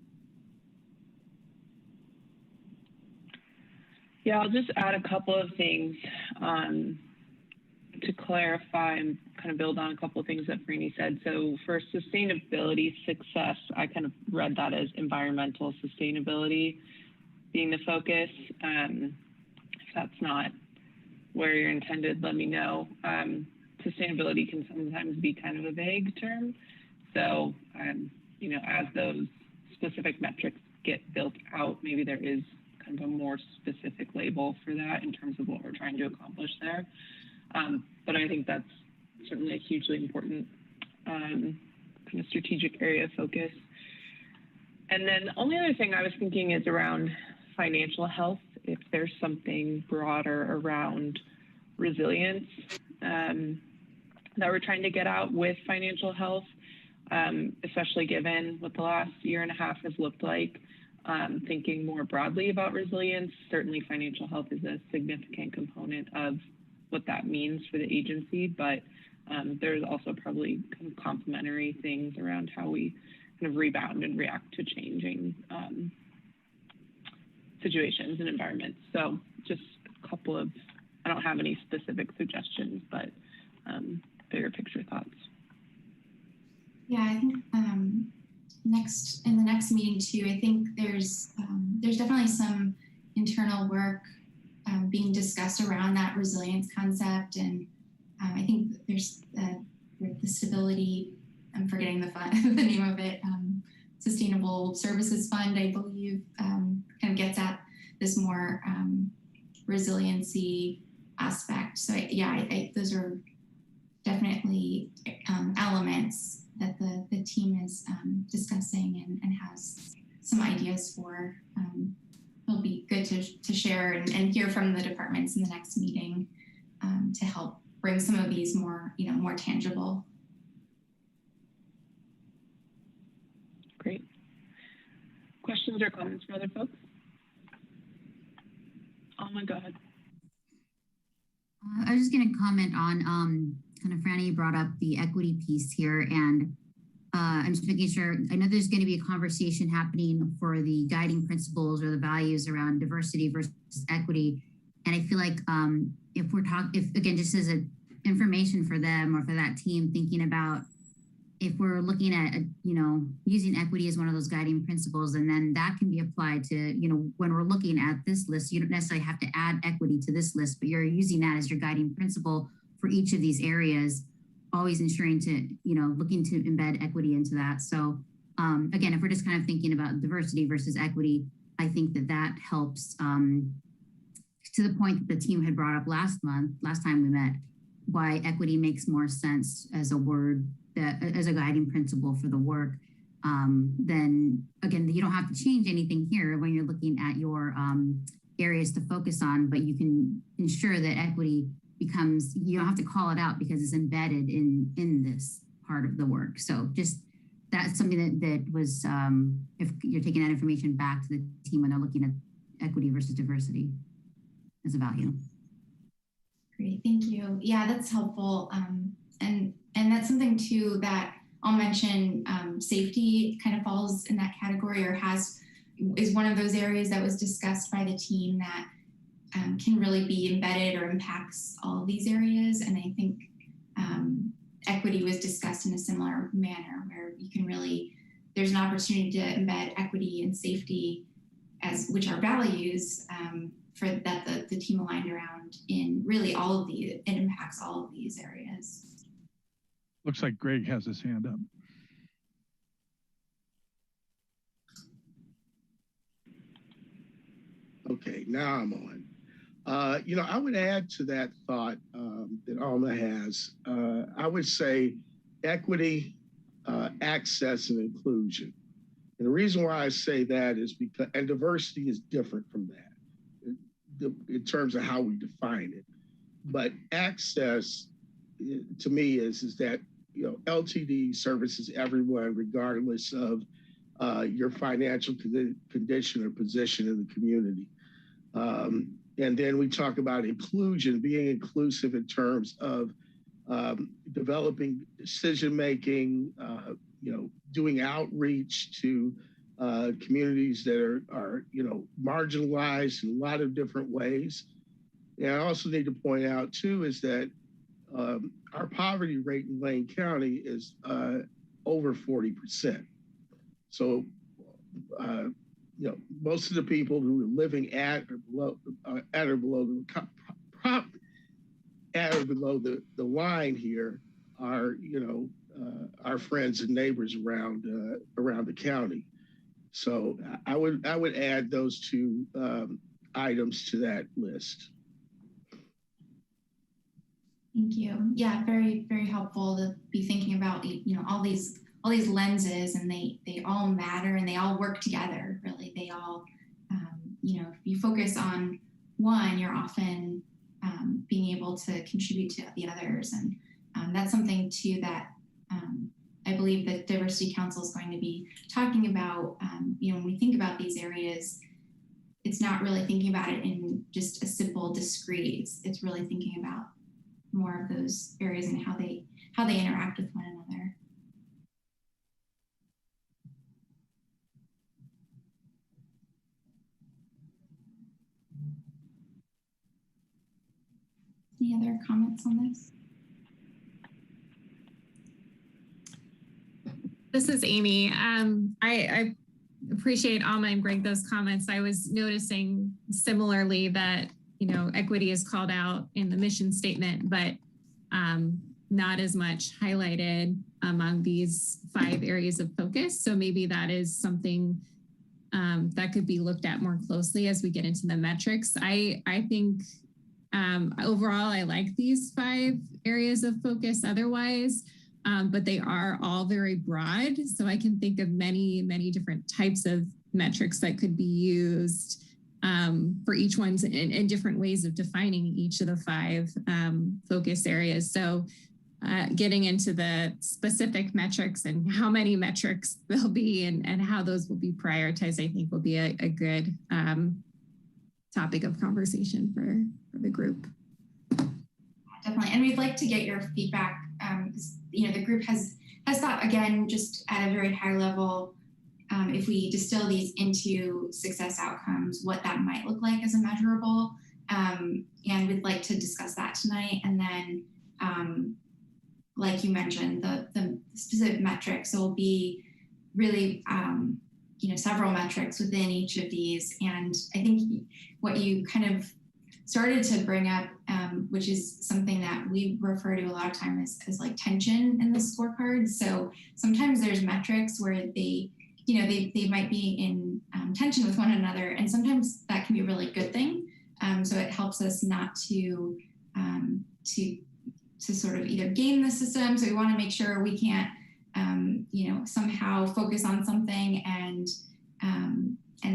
A: Yeah, I'll just add a couple of things to clarify and kind of build on a couple of things that Franny said. So for sustainability success, I kind of read that as environmental sustainability being the focus. If that's not where you're intended, let me know. Sustainability can sometimes be kind of a vague term. So, as those specific metrics get built out, maybe there is kind of a more specific label for that in terms of what we're trying to accomplish there. But I think that's certainly a hugely important kind of strategic area of focus. And then the only other thing I was thinking is around financial health, if there's something broader around resilience that we're trying to get out with financial health, especially given what the last year and a half has looked like. Thinking more broadly about resilience, certainly financial health is a significant component of what that means for the agency, but there's also probably kind of complementary things around how we kind of rebound and react to changing situations and environments. So just a couple of, I don't have any specific suggestions, but bigger picture thoughts.
C: Yeah, I think in the next meeting too, I think there's definitely some internal work being discussed around that resilience concept, and I think there's the stability. I'm forgetting the name of it. Sustainable Services Fund, I believe, kind of gets at this more resiliency aspect. So I those are definitely elements that the team is discussing and has some ideas for. It'll be good to share and hear from the departments in the next meeting to help bring some of these more tangible.
A: Great. Questions or comments from other folks? Oh my God.
I: I was just going to comment on kind of Franny brought up the equity piece here, and I'm just making sure. I know there's going to be a conversation happening for the guiding principles or the values around diversity versus equity, and I feel like if again, just as an information for them or for that team, thinking about if we're looking at using equity as one of those guiding principles, and then that can be applied to when we're looking at this list, you don't necessarily have to add equity to this list, but you're using that as your guiding principle for each of these areas, always ensuring to looking to embed equity into that. So again, if we're just kind of thinking about diversity versus equity, I think that helps to the point that the team had brought up last time we met, why equity makes more sense as a word, as a guiding principle for the work. Then again, you don't have to change anything here when you're looking at your areas to focus on, but you can ensure that equity becomes, you don't have to call it out because it's embedded in this part of the work. So just that's something that was, if you're taking that information back to the team when they're looking at equity versus diversity as a value.
C: Great, thank you. Yeah, that's helpful. And that's something too that I'll mention, safety kind of falls in that category or is one of those areas that was discussed by the team that can really be embedded or impacts all of these areas. And I think equity was discussed in a similar manner where you can really, there's an opportunity to embed equity and safety which are values for that the team aligned around in really all of these, it impacts all of these areas.
B: Looks like Greg has his hand up.
J: Okay, now I'm on. I would add to that thought that Alma has. I would say equity, access, and inclusion. And the reason why I say that is because, and diversity is different from that in terms of how we define it. But access, to me, is that LTD services everyone regardless of your financial condition or position in the community. And then we talk about inclusion, being inclusive in terms of developing decision-making, doing outreach to communities that are marginalized in a lot of different ways. And I also need to point out too is that our poverty rate in Lane County is over 40%. So, most of the people who are living at or below the line here are, our friends and neighbors around the county. So I would add those two items to that list.
C: Thank you. Yeah, very, very helpful to be thinking about, all these lenses, and they all matter and they all work together. Really, they all, if you focus on one, you're often being able to contribute to the others, and that's something too that I believe that Diversity Council is going to be talking about. When we think about these areas, it's not really thinking about it in just a simple discrete. It's really thinking about more of those areas and how they interact with one another. Any other comments on this?
K: This is Amy. I appreciate Alma and Greg those comments. I was noticing similarly that equity is called out in the mission statement, but not as much highlighted among these 5 areas of focus. So maybe that is something that could be looked at more closely as we get into the metrics. I think overall, I like these 5 areas of focus otherwise, but they are all very broad. So I can think of many, many different types of metrics that could be used for each one's in different ways of defining each of the 5 focus areas. So getting into the specific metrics and how many metrics there'll be and how those will be prioritized, I think will be a good topic of conversation for the group.
C: Definitely, and we'd like to get your feedback. The group has thought, again, just at a very high level, if we distill these into success outcomes, what that might look like as a measurable. And we'd like to discuss that tonight. And then, like you mentioned, the specific metrics, so will be really, several metrics within each of these. And I think what you kind of started to bring up, which is something that we refer to a lot of times as like tension in the scorecard. So sometimes there's metrics where they might be in tension with one another, and sometimes that can be a really good thing. So it helps us not to sort of either game the system. So we want to make sure we can't, somehow focus on something and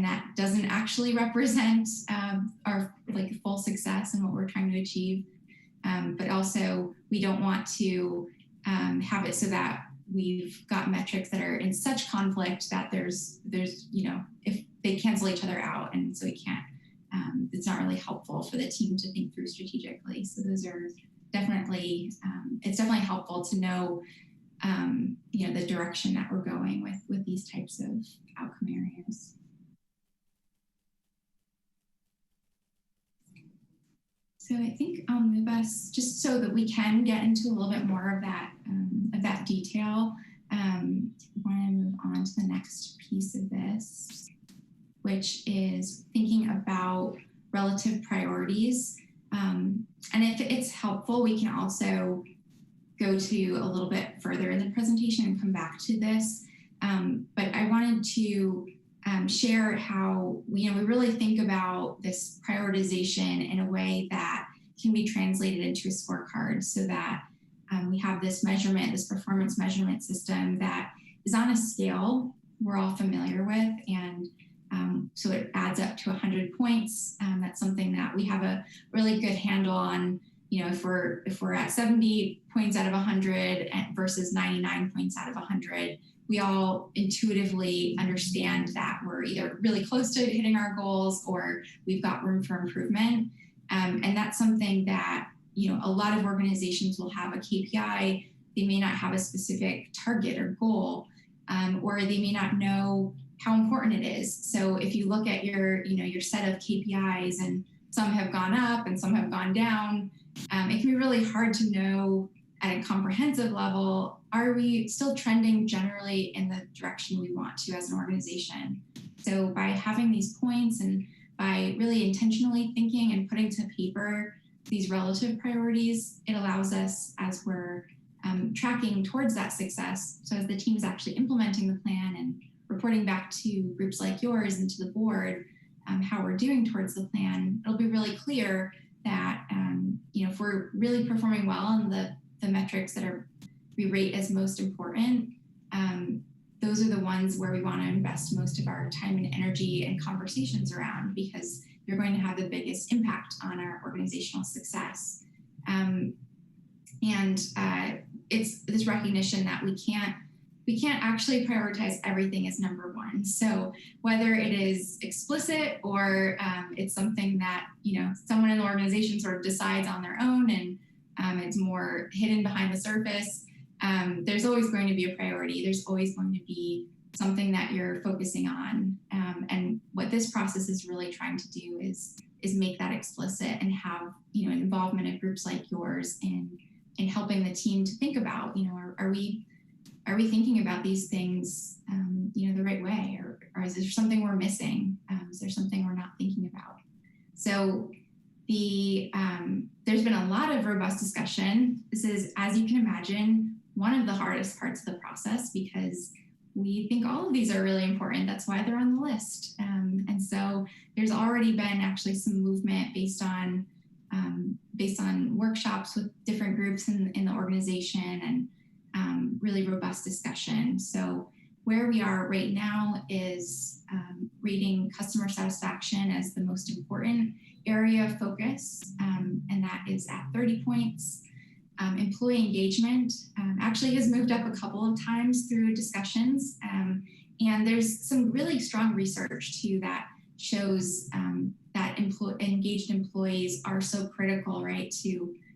C: that doesn't actually represent our like full success and what we're trying to achieve. But also we don't want to have it so that we've got metrics that are in such conflict that there's if they cancel each other out, and so we can't. It's not really helpful for the team to think through strategically. So those are definitely, it's definitely helpful to know, the direction that we're going with these types of outcome areas. So I think I'll move us just so that we can get into a little bit more of that detail. I want to move on to the next piece of this, which is thinking about relative priorities. And if it's helpful, we can also go to a little bit further in the presentation and come back to this. But I wanted to share how we really think about this prioritization in a way that can be translated into a scorecard, so that we have this measurement, this performance measurement system that is on a scale we're all familiar with, and so it adds up to 100 points. That's something that we have a really good handle on. If we're at 70 points out of 100 versus 99 points out of 100, we all intuitively understand that we're either really close to hitting our goals or we've got room for improvement. And that's something that, a lot of organizations will have a KPI. They may not have a specific target or goal, or they may not know how important it is. So if you look at your set of KPIs, and some have gone up and some have gone down, it can be really hard to know at a comprehensive level, are we still trending generally in the direction we want to as an organization? So by having these points and by really intentionally thinking and putting to paper these relative priorities, it allows us, as we're tracking towards that success, so as the team is actually implementing the plan and reporting back to groups like yours and to the board how we're doing towards the plan, it'll be really clear that if we're really performing well on the metrics that we rate as most important, those are the ones where we want to invest most of our time and energy and conversations around, because they're going to have the biggest impact on our organizational success. It's this recognition that we can't actually prioritize everything as number one. So whether it is explicit or it's something that someone in the organization sort of decides on their own, and it's more hidden behind the surface, there's always going to be a priority. There's always going to be something that you're focusing on. And what this process is really trying to do is make that explicit and have involvement of groups like yours in helping the team to think about are we thinking about these things the right way, or is there something we're missing? Is there something we're not thinking about? So there's been a lot of robust discussion. This is, as you can imagine, one of the hardest parts of the process, because we think all of these are really important. That's why they're on the list. And so there's already been actually some movement based on workshops with different groups in the organization, and really robust discussion. So where we are right now is rating customer satisfaction as the most important area of focus, and that is at 30 points. Employee engagement actually has moved up a couple of times through discussions, and there's some really strong research too that shows that engaged employees are so critical, right,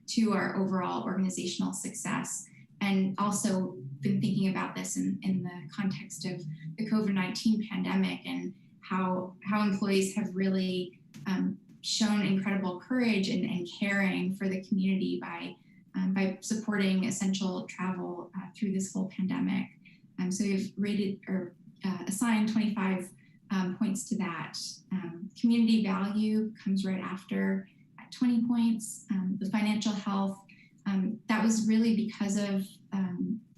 C: to our overall organizational success. And also been thinking about this in the context of the COVID-19 pandemic, and how employees have really shown incredible courage and caring for the community by supporting essential travel through this whole pandemic. So we've rated or assigned 25 points to that. Community value comes right after at 20 points. The financial health, that was really because of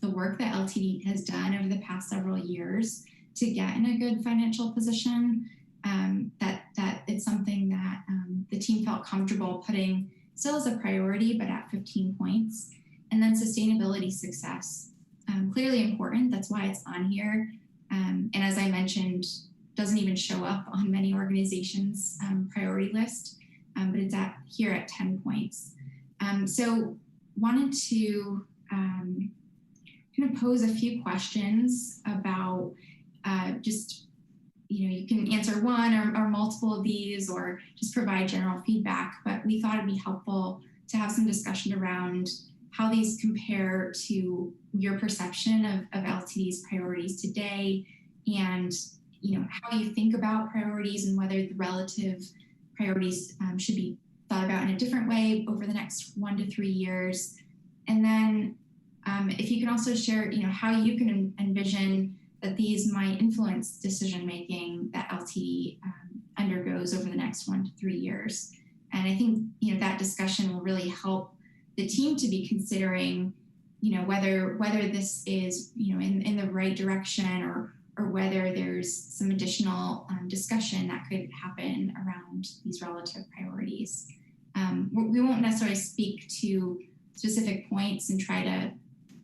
C: the work that LTD has done over the past several years to get in a good financial position. That it's something that the team felt comfortable putting still as a priority, but at 15 points. And then sustainability success, clearly important. That's why it's on here. And as I mentioned, doesn't even show up on many organizations' priority list, but it's here at 10 points. So wanted to kind of pose a few questions about just, you can answer one or multiple of these or just provide general feedback, but we thought it'd be helpful to have some discussion around how these compare to your perception of LTD's priorities today, and how you think about priorities and whether the relative priorities should be thought about in a different way over the next 1 to 3 years. And then if you can also share how you can envision that these might influence decision-making that LTD undergoes over the next 1 to 3 years. And I think, that discussion will really help the team to be considering, whether this is, in the right direction or whether there's some additional discussion that could happen around these relative priorities. We won't necessarily speak to specific points and try to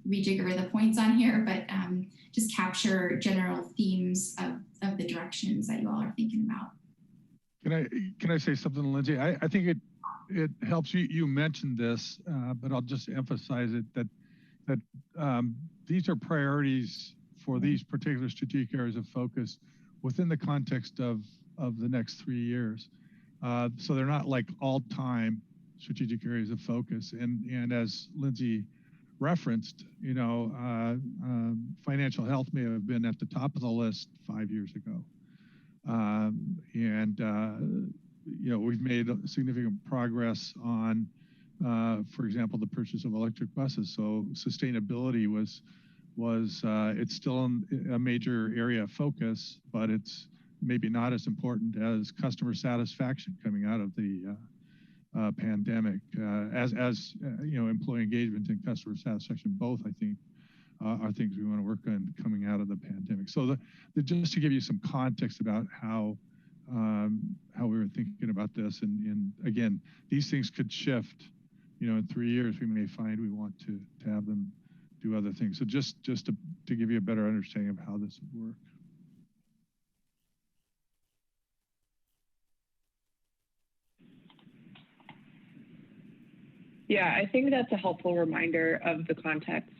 C: rejigger the points on here, but just capture general themes of the directions that you all are thinking about.
B: Can I say something, Lindsay? I think it helps you mentioned this, but I'll just emphasize it that these are priorities for these particular strategic areas of focus within the context of the next 3 years. So they're not like all-time strategic areas of focus. And as Lindsay referenced, financial health may have been at the top of the list 5 years ago. We've made significant progress on, for example, the purchase of electric buses. So sustainability was it's still a major area of focus, but it's maybe not as important as customer satisfaction coming out of the pandemic, as employee engagement and customer satisfaction, both I think are things we want to work on coming out of the pandemic. So just to give you some context about how we were thinking about this, and again, these things could shift. In 3 years, we may find we want to have them do other things. So just to give you a better understanding of how this would work.
A: Yeah, I think that's a helpful reminder of the context,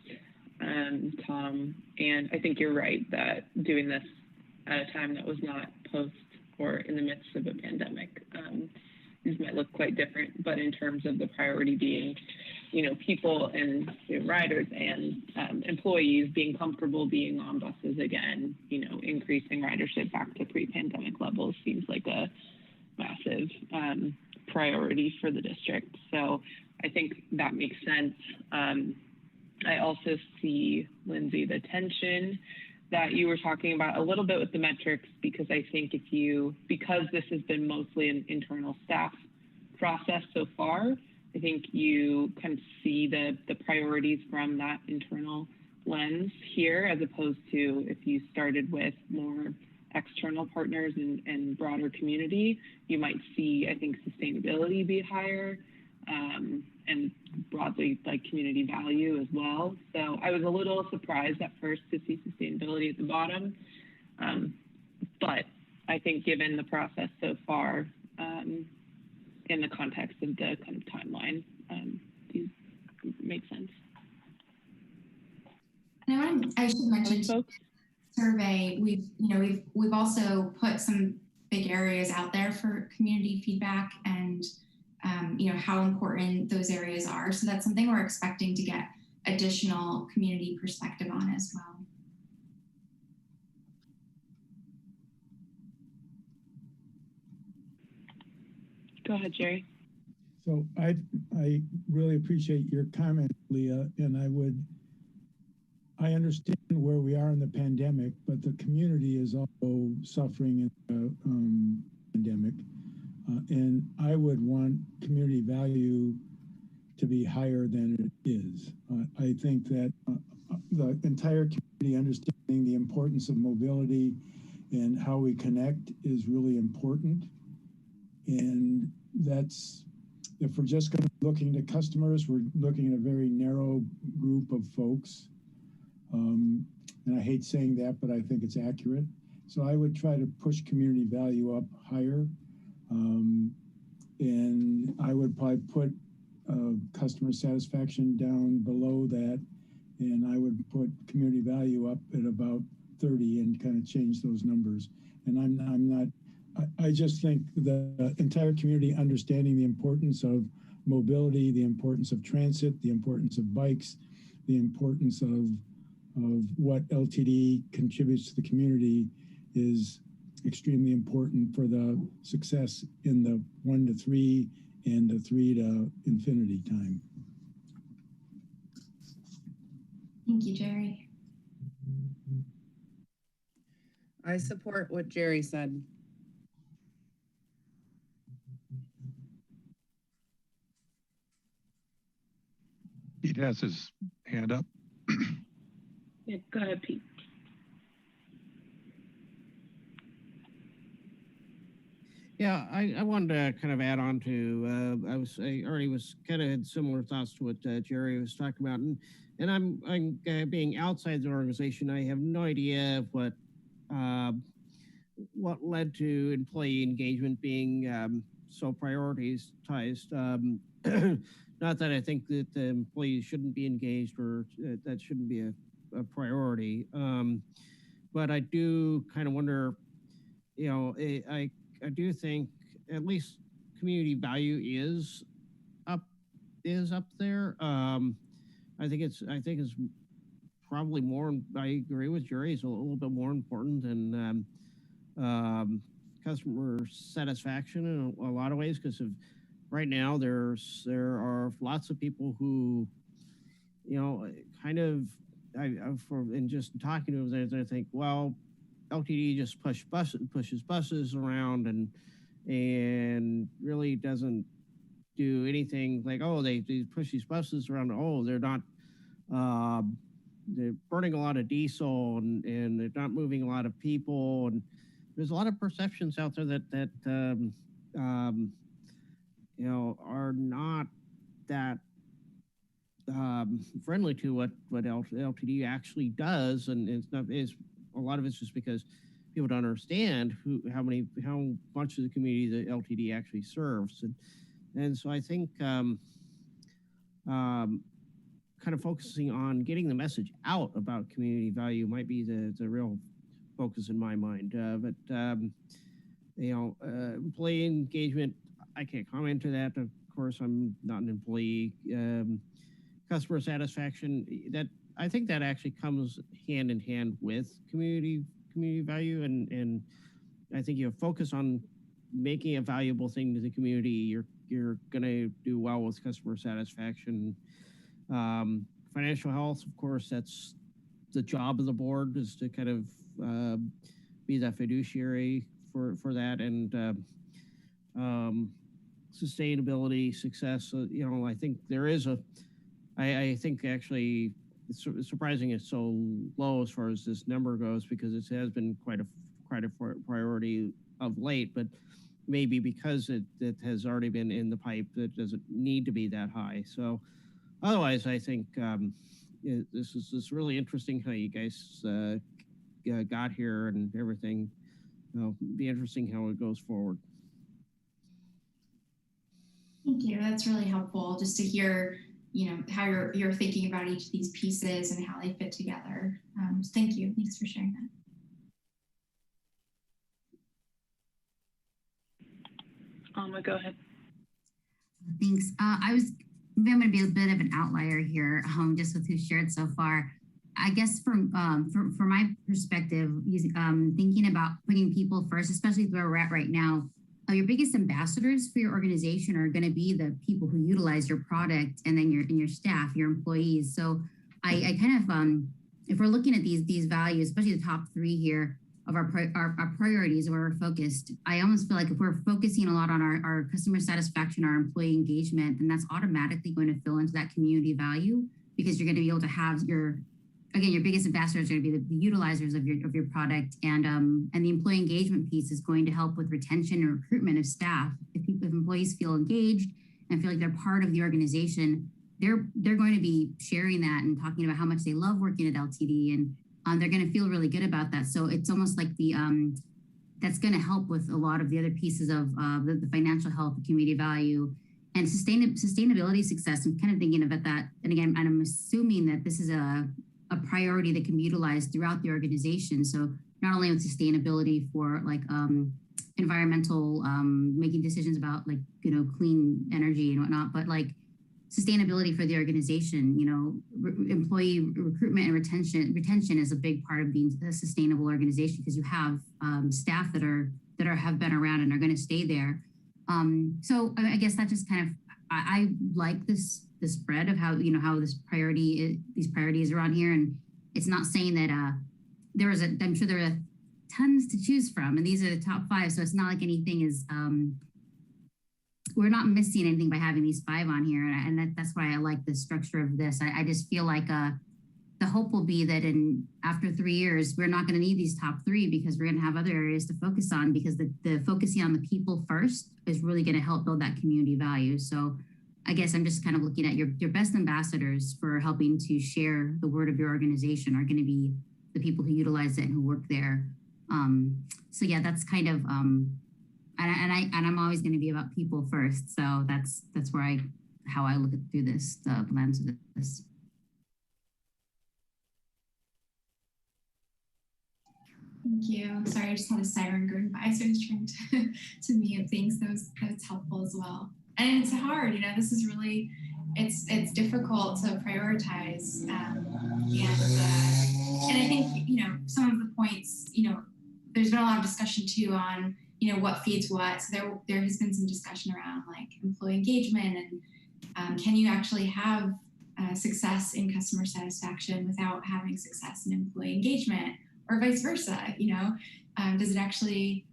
A: Tom. And I think you're right that doing this at a time that was not post or in the midst of a pandemic, these might look quite different. But in terms of the priority being, people and riders and employees being comfortable being on buses again, increasing ridership back to pre-pandemic levels seems like a massive priority for the district. So I think that makes sense. I also see, Lindsay, the tension that you were talking about a little bit with the metrics, because I think because this has been mostly an internal staff process so far, I think you kind of see the priorities from that internal lens here, as opposed to if you started with more external partners and broader community, you might see, I think, sustainability be higher, and broadly like community value as well. So I was a little surprised at first to see sustainability at the bottom, but I think given the process so far, in the context of the kind of timeline, these make sense.
C: And I should mention, folks, survey, we've also put some big areas out there for community feedback and how important those areas are. So that's something we're expecting to get additional community perspective on as well.
A: Go ahead, Jerry.
L: So I really appreciate your comment, Leah, and I understand where we are in the pandemic, but the community is also suffering in the pandemic. And I would want community value to be higher than it is. I think that the entire community understanding the importance of mobility and how we connect is really important. And that's, if we're just going to be looking to customers, we're looking at a very narrow group of folks. And I hate saying that, but I think it's accurate. So I would try to push community value up higher. And I would probably put customer satisfaction down below that. And I would put community value up at about 30 and kind of change those numbers. And I'm not, I just think the entire community understanding the importance of mobility, the importance of transit, the importance of bikes, the importance of what LTD contributes to the community is extremely important for the success in the 1 to 3 and the 3 to infinity time.
C: Thank you, Jerry.
M: I support what Jerry said.
B: Pete has his hand up.
A: Yeah, go ahead, Pete.
N: Yeah, I wanted to kind of add on to, I already was kind of had similar thoughts to what Jerry was talking about. And I'm being outside the organization. I have no idea what led to employee engagement being so prioritized. Not that I think that the employees shouldn't be engaged or that shouldn't be a priority. But I do kind of wonder, you know, I do think at least community value is up there. I think it's probably more. I agree with Jerry. It's a little bit more important than customer satisfaction in a lot of ways, because of right now there are lots of people who, you know, kind of in just talking to them, they think, well, LTD just pushes buses around and really doesn't do anything. Like, oh, they push these buses around. Oh, they're not they're burning a lot of diesel and they're not moving a lot of people. And there's a lot of perceptions out there that you know, are not that friendly to what LTD actually does, and it's not, is a lot of it's just because people don't understand how much of the community the LTD actually serves, and so I think kind of focusing on getting the message out about community value might be the real focus in my mind. But you know, employee engagement, I can't comment to that. Of course, I'm not an employee. Customer satisfaction, that I think that actually comes hand in hand with community value, and I think you focus on making a valuable thing to the community, you're gonna do well with customer satisfaction. Financial health, of course, that's the job of the board, is to kind of be that fiduciary for that, and sustainability, success. You know, I think there is I think actually it's surprising it's so low as far as this number goes, because it has been quite a priority of late, but maybe because it has already been in the pipe, that doesn't need to be that high. So otherwise, I think this is really interesting how you guys got here and everything. It'll be interesting how it goes forward.
C: Thank you. That's really helpful just to hear, you know, how you're thinking about each of these pieces and how they fit together. So thank you. Thanks for sharing that.
A: Go ahead.
I: Thanks. I'm going to be a bit of an outlier here, just with who shared so far. I guess from my perspective, thinking about putting people first, especially where we're at right now, your biggest ambassadors for your organization are going to be the people who utilize your product, and then your staff, your employees. So I kind of, if we're looking at these values, especially the top 3 here, our priorities, where we're focused. I almost feel like if we're focusing a lot on our customer satisfaction, our employee engagement, then that's automatically going to fill into that community value, because you're going to be able to have your biggest ambassadors are going to be the utilizers of your product, and the employee engagement piece is going to help with retention and recruitment of staff. If employees feel engaged and feel like they're part of the organization, they're going to be sharing that and talking about how much they love working at LTD, and they're going to feel really good about that. So it's almost like that's going to help with a lot of the other pieces of the financial health, the community value, and sustainability success. I'm kind of thinking about that. And again, and I'm assuming that this is a priority that can be utilized throughout the organization. So not only with sustainability for like environmental, making decisions about like, clean energy and whatnot, but like sustainability for the organization, employee recruitment and retention is a big part of being a sustainable organization, because you have staff that have been around and are going to stay there. So I guess that just kind of, I like the spread of how, how these priorities are on here. And it's not saying that I'm sure there are tons to choose from, and these are the top 5. So it's not like anything is, we're not missing anything by having these 5 on here. And that's why I like the structure of this. I just feel like the hope will be that after 3 years, we're not going to need these top 3, because we're going to have other areas to focus on, because the focusing on the people first is really going to help build that community value. So I guess I'm just kind of looking at your best ambassadors for helping to share the word of your organization are going to be the people who utilize it and who work there. So yeah, that's kind of, and I'm always going to be about people first. So that's where how I look through this, the lens of this.
C: Thank you. Sorry, I just had a siren going by, so I was trying to mute things. That's helpful as well. And it's hard, this is really, it's difficult to prioritize. And I think, some of the points, there's been a lot of discussion too on, what feeds what. So there has been some discussion around like employee engagement and can you actually have success in customer satisfaction without having success in employee engagement, or vice versa? Does it actually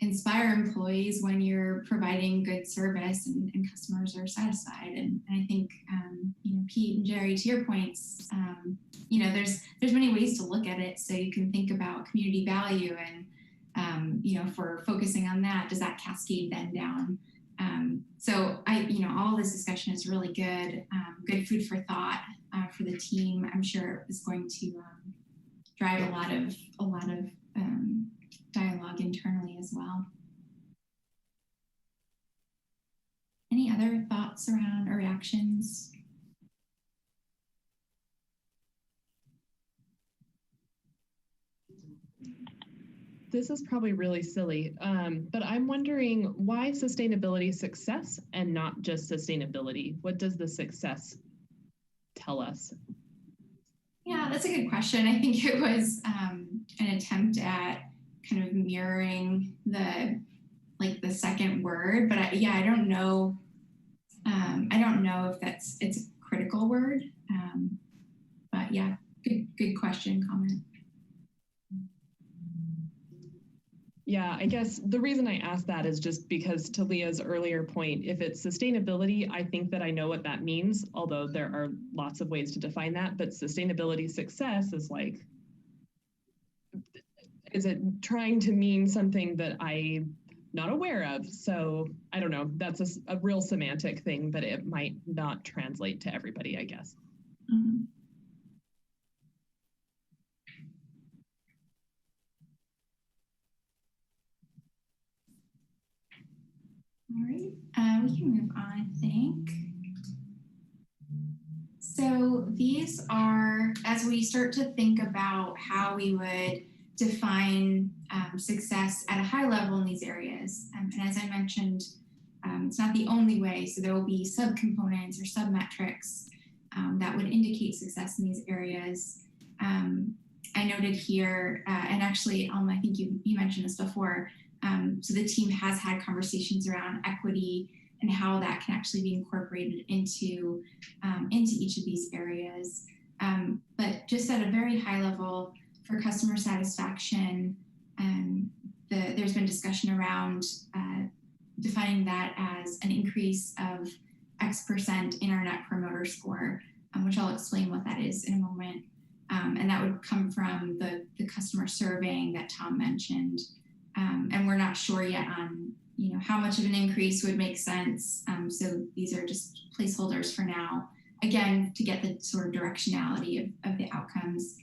C: inspire employees when you're providing good service and customers are satisfied? And I think, Pete and Jerry, to your points, there's many ways to look at it. So you can think about community value and, for focusing on that, does that cascade then down? So all this discussion is really good, good food for thought for the team. I'm sure it's going to drive a lot of dialogue internally as well. Any other thoughts around or reactions?
H: This is probably really silly, but I'm wondering why sustainability success and not just sustainability? What does the success tell us?
C: Yeah, that's a good question. I think it was an attempt at kind of mirroring the second word, but I don't know. I don't know if it's a critical word, but yeah, good question, comment.
H: Yeah, I guess the reason I asked that is just because, to Leah's earlier point, if it's sustainability, I think that I know what that means, although there are lots of ways to define that. But sustainability success is like, is it trying to mean something that I'm not aware of? So I don't know. That's a real semantic thing, but it might not translate to everybody, I guess.
C: Mm-hmm. All right, we can move on, I think. So these are, as we start to think about how we would define success at a high level in these areas. And as I mentioned, it's not the only way. So there will be subcomponents or submetrics that would indicate success in these areas. I noted here, and actually, I think you mentioned this before, so the team has had conversations around equity and how that can actually be incorporated into each of these areas. But just at a very high level, for customer satisfaction, there's been discussion around defining that as an increase of X% in our Net Promoter Score, which I'll explain what that is in a moment. And that would come from the customer surveying that Tom mentioned. And we're not sure yet on how much of an increase would make sense. So these are just placeholders for now, again, to get the sort of directionality of the outcomes.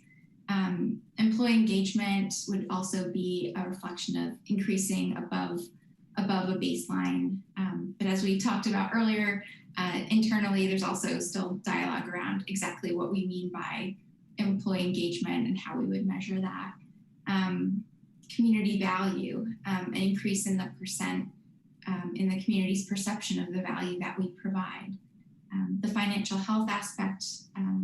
C: Employee engagement would also be a reflection of increasing above a baseline. But as we talked about earlier, internally, there's also still dialogue around exactly what we mean by employee engagement and how we would measure that. Community value, an increase in the percent in the community's perception of the value that we provide. The financial health aspect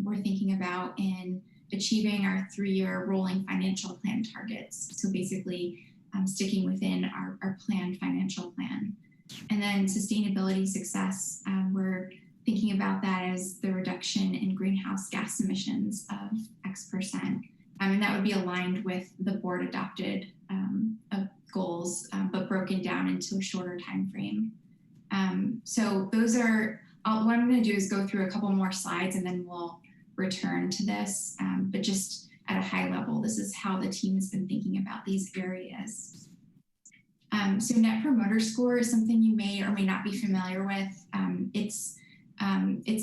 C: we're thinking about in achieving our 3-year rolling financial plan targets. So basically sticking within our planned financial plan. And then sustainability success, we're thinking about that as the reduction in greenhouse gas emissions of X%. And that would be aligned with the board adopted goals, but broken down into a shorter time frame. So those are, what I'm going to do is go through a couple more slides and then we'll return to this. But just at a high level, this is how the team has been thinking about these areas. So Net Promoter Score is something you may or may not be familiar with. It's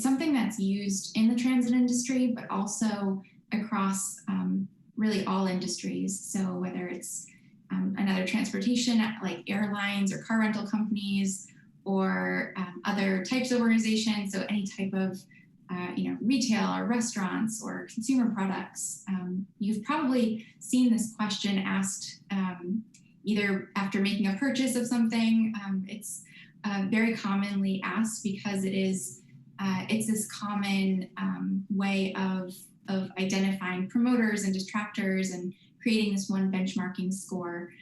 C: something that's used in the transit industry, but also across really all industries. So whether it's another transportation like airlines or car rental companies or other types of organizations, so any type of retail or restaurants or consumer products, you've probably seen this question asked either after making a purchase of something. It's very commonly asked because it's this common way of identifying promoters and detractors and creating this one benchmarking score.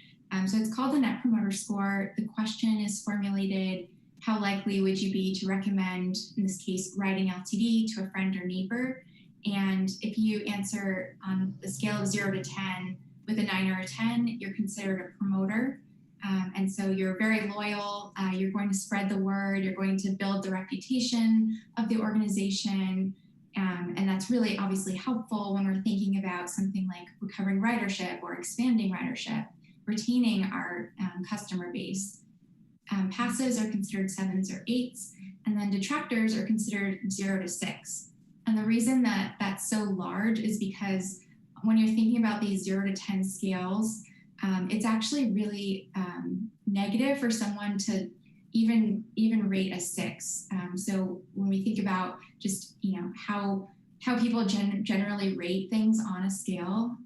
C: So it's called the Net Promoter Score. The question is formulated: how likely would you be to recommend, in this case, riding LTD to a friend or neighbor? And if you answer on the scale of 0 to 10 with a 9 or a 10, you're considered a promoter. And so you're very loyal, you're going to spread the word, you're going to build the reputation of the organization. And that's really obviously helpful when we're thinking about something like recovering ridership or expanding ridership, retaining our customer base. Passives are considered 7s or 8s, and then detractors are considered 0 to 6. And the reason that that's so large is because when you're thinking about these 0 to 10 scales, it's actually really negative for someone to even rate a 6. So when we think about just how people generally rate things on a scale,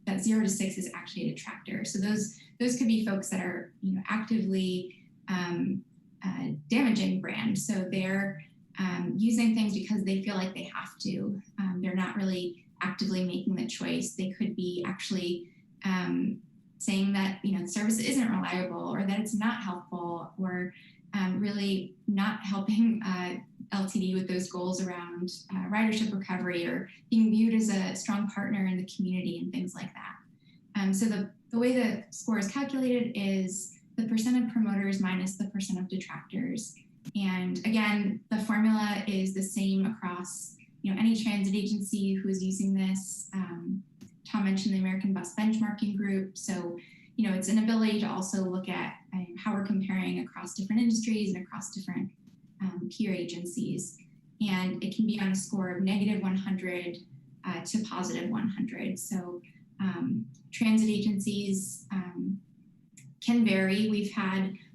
C: that 0 to 6 is actually a detractor. So those could be folks that are actively damaging brand. So they're using things because they feel like they have to. They're not really actively making the choice. They could be actually saying that the service isn't reliable or that it's not helpful or really not helping LTD with those goals around ridership recovery or being viewed as a strong partner in the community and things like that. So the way the score is calculated is the percent of promoters minus the percent of detractors. And again, the formula is the same across any transit agency who is using this. Tom mentioned the American Bus Benchmarking Group. So, it's an ability to also look at how we're comparing across different industries and across different peer agencies. And it can be on a score of -100 to +100. So transit agencies can vary.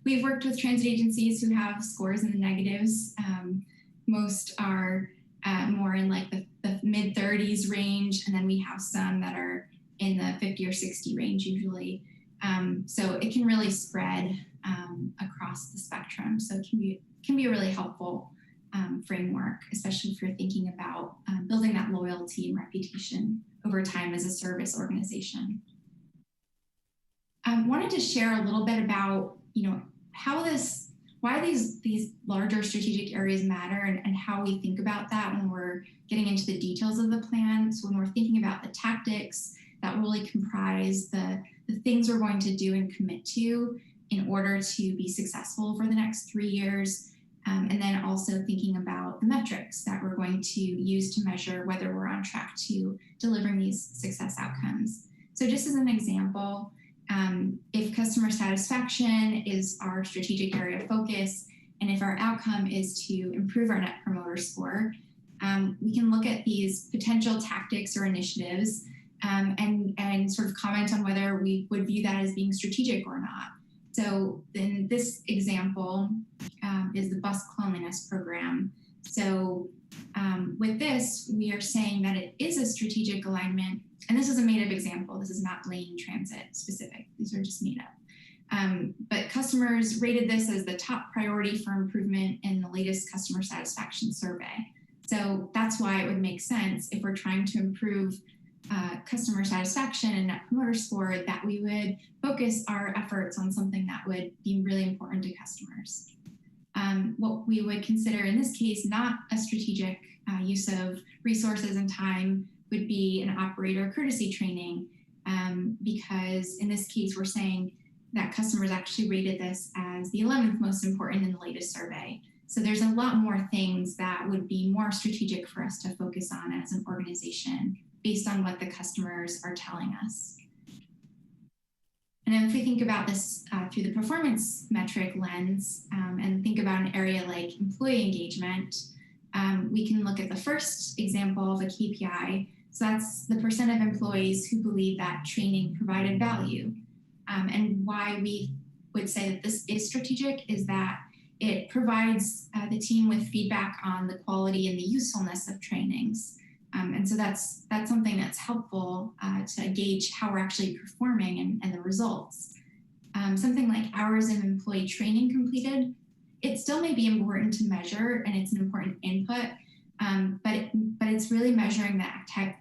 C: We've worked with transit agencies who have scores in the negatives. Most are more in like the mid 30s range, and then we have some that are in the 50 or 60 range usually. So it can really spread across the spectrum. So it can be a really helpful framework, especially if you're thinking about building that loyalty and reputation over time as a service organization. I wanted to share a little bit about, why these larger strategic areas matter and how we think about that when we're getting into the details of the plan. So when we're thinking about the tactics that will really comprise the things we're going to do and commit to in order to be successful for the next 3 years. And then also thinking about the metrics that we're going to use to measure whether we're on track to delivering these success outcomes. So just as an example, if customer satisfaction is our strategic area of focus, and if our outcome is to improve our Net Promoter Score, we can look at these potential tactics or initiatives and sort of comment on whether we would view that as being strategic or not. So in this example is the bus cleanliness program. So with this, we are saying that it is a strategic alignment, and this is a made-up example. This is not lane transit specific. These are just made up. But customers rated this as the top priority for improvement in the latest customer satisfaction survey. So that's why it would make sense if we're trying to improve customer satisfaction and Net Promoter Score that we would focus our efforts on something that would be really important to customers. What we would consider in this case not a strategic use of resources and time would be an operator courtesy training, because in this case we're saying that customers actually rated this as the 11th most important in the latest survey. So there's a lot more things that would be more strategic for us to focus on as an organization based on what the customers are telling us. And then if we think about this through the performance metric lens and think about an area like employee engagement, we can look at the first example of a KPI. So that's the % of employees who believe that training provided value. And why we would say that this is strategic is that it provides the team with feedback on the quality and the usefulness of trainings. And so that's something that's helpful to gauge how we're actually performing and the results. Something like hours of employee training completed, it still may be important to measure and it's an important input, but it's really measuring the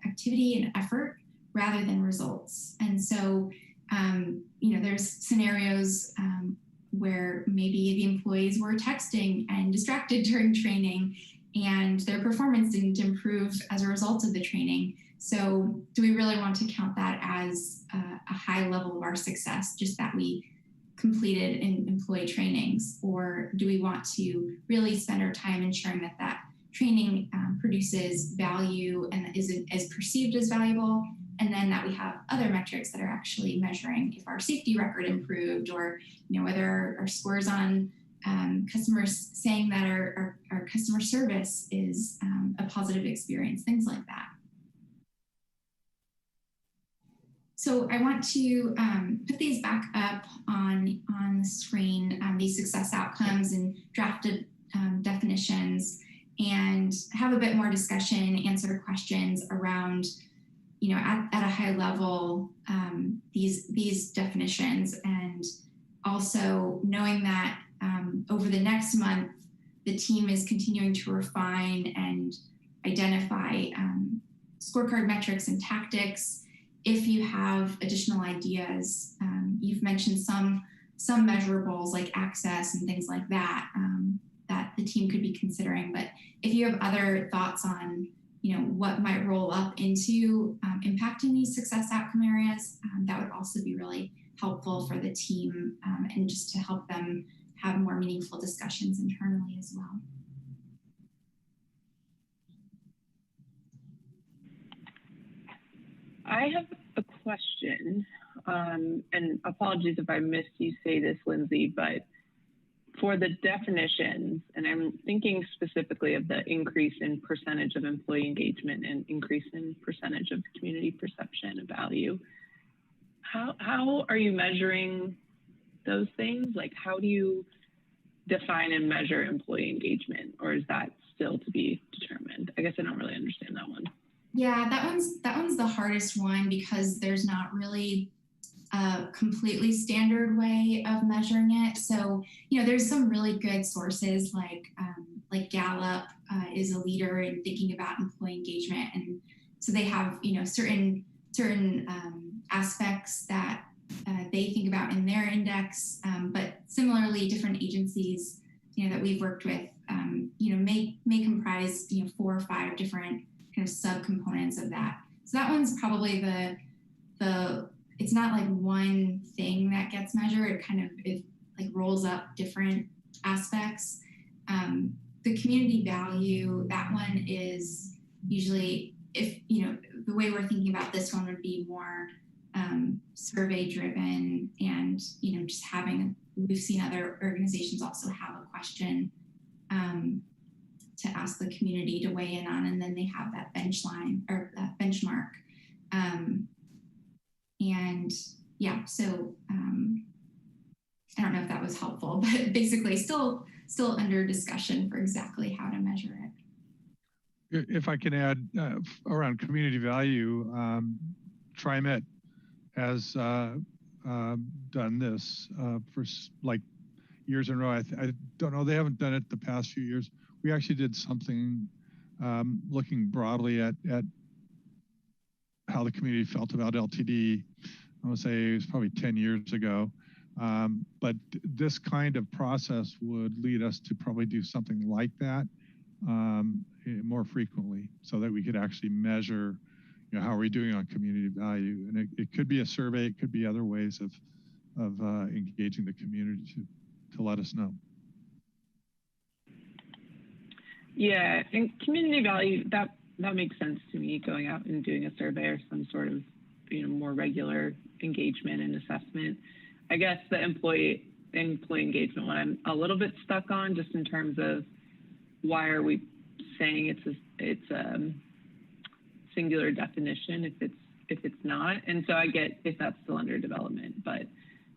C: activity and effort rather than results. And so, there's scenarios where maybe the employees were texting and distracted during training and their performance didn't improve as a result of the training. So do we really want to count that as a high level of our success, just that we completed in employee trainings? Or do we want to really spend our time ensuring that that training produces value and is perceived as valuable? And then that we have other metrics that are actually measuring if our safety record improved, or whether our scores on customers saying that our customer service is a positive experience, things like that. So I want to put these back up on the screen, these success outcomes and drafted definitions, and have a bit more discussion, answer questions around at a high level, these definitions, and also knowing that over the next month, the team is continuing to refine and identify scorecard metrics and tactics. If you have additional ideas, you've mentioned some measurables like access and things like that, that the team could be considering. But if you have other thoughts on what might roll up into impacting these success outcome areas, that would also be really helpful for the team and just to help them have more meaningful discussions internally as well.
A: I have a question, and apologies if I missed you say this, Lindsay, but for the definitions, and I'm thinking specifically of the increase in percentage of employee engagement and increase in percentage of community perception of value, how are you measuring those things? Like, how do you define and measure employee engagement, or is that still to be determined? I guess I don't really understand that one.
C: Yeah, that one's the hardest one because there's not really a completely standard way of measuring it. So, there's some really good sources like Gallup is a leader in thinking about employee engagement, and so they have certain aspects that they think about in their index, but similarly, different agencies that we've worked with may comprise 4 or 5 different kind of subcomponents of that. So that one's probably the it's not like one thing that gets measured. It like rolls up different aspects. The community value, that one is usually, if the way we're thinking about this one would be more survey driven, and just we've seen other organizations also have a question to ask the community to weigh in on, and then they have that benchline or that benchmark. And yeah, so I don't know if that was helpful, but basically still under discussion for exactly how to measure it.
B: If I can add around community value, TriMet has done this for like years in a row. I don't know, they haven't done it the past few years. We actually did something looking broadly at how the community felt about LTD. I would say it was probably 10 years ago. But this kind of process would lead us to probably do something like that more frequently, so that we could actually measure, how are we doing on community value? And it could be a survey, it could be other ways of engaging the community to let us know.
A: Yeah, and community value, that makes sense to me, going out and doing a survey or some sort of more regular engagement and assessment. I guess the employee engagement one I'm a little bit stuck on, just in terms of why are we saying it's a singular definition if it's not. And so I get if that's still under development, but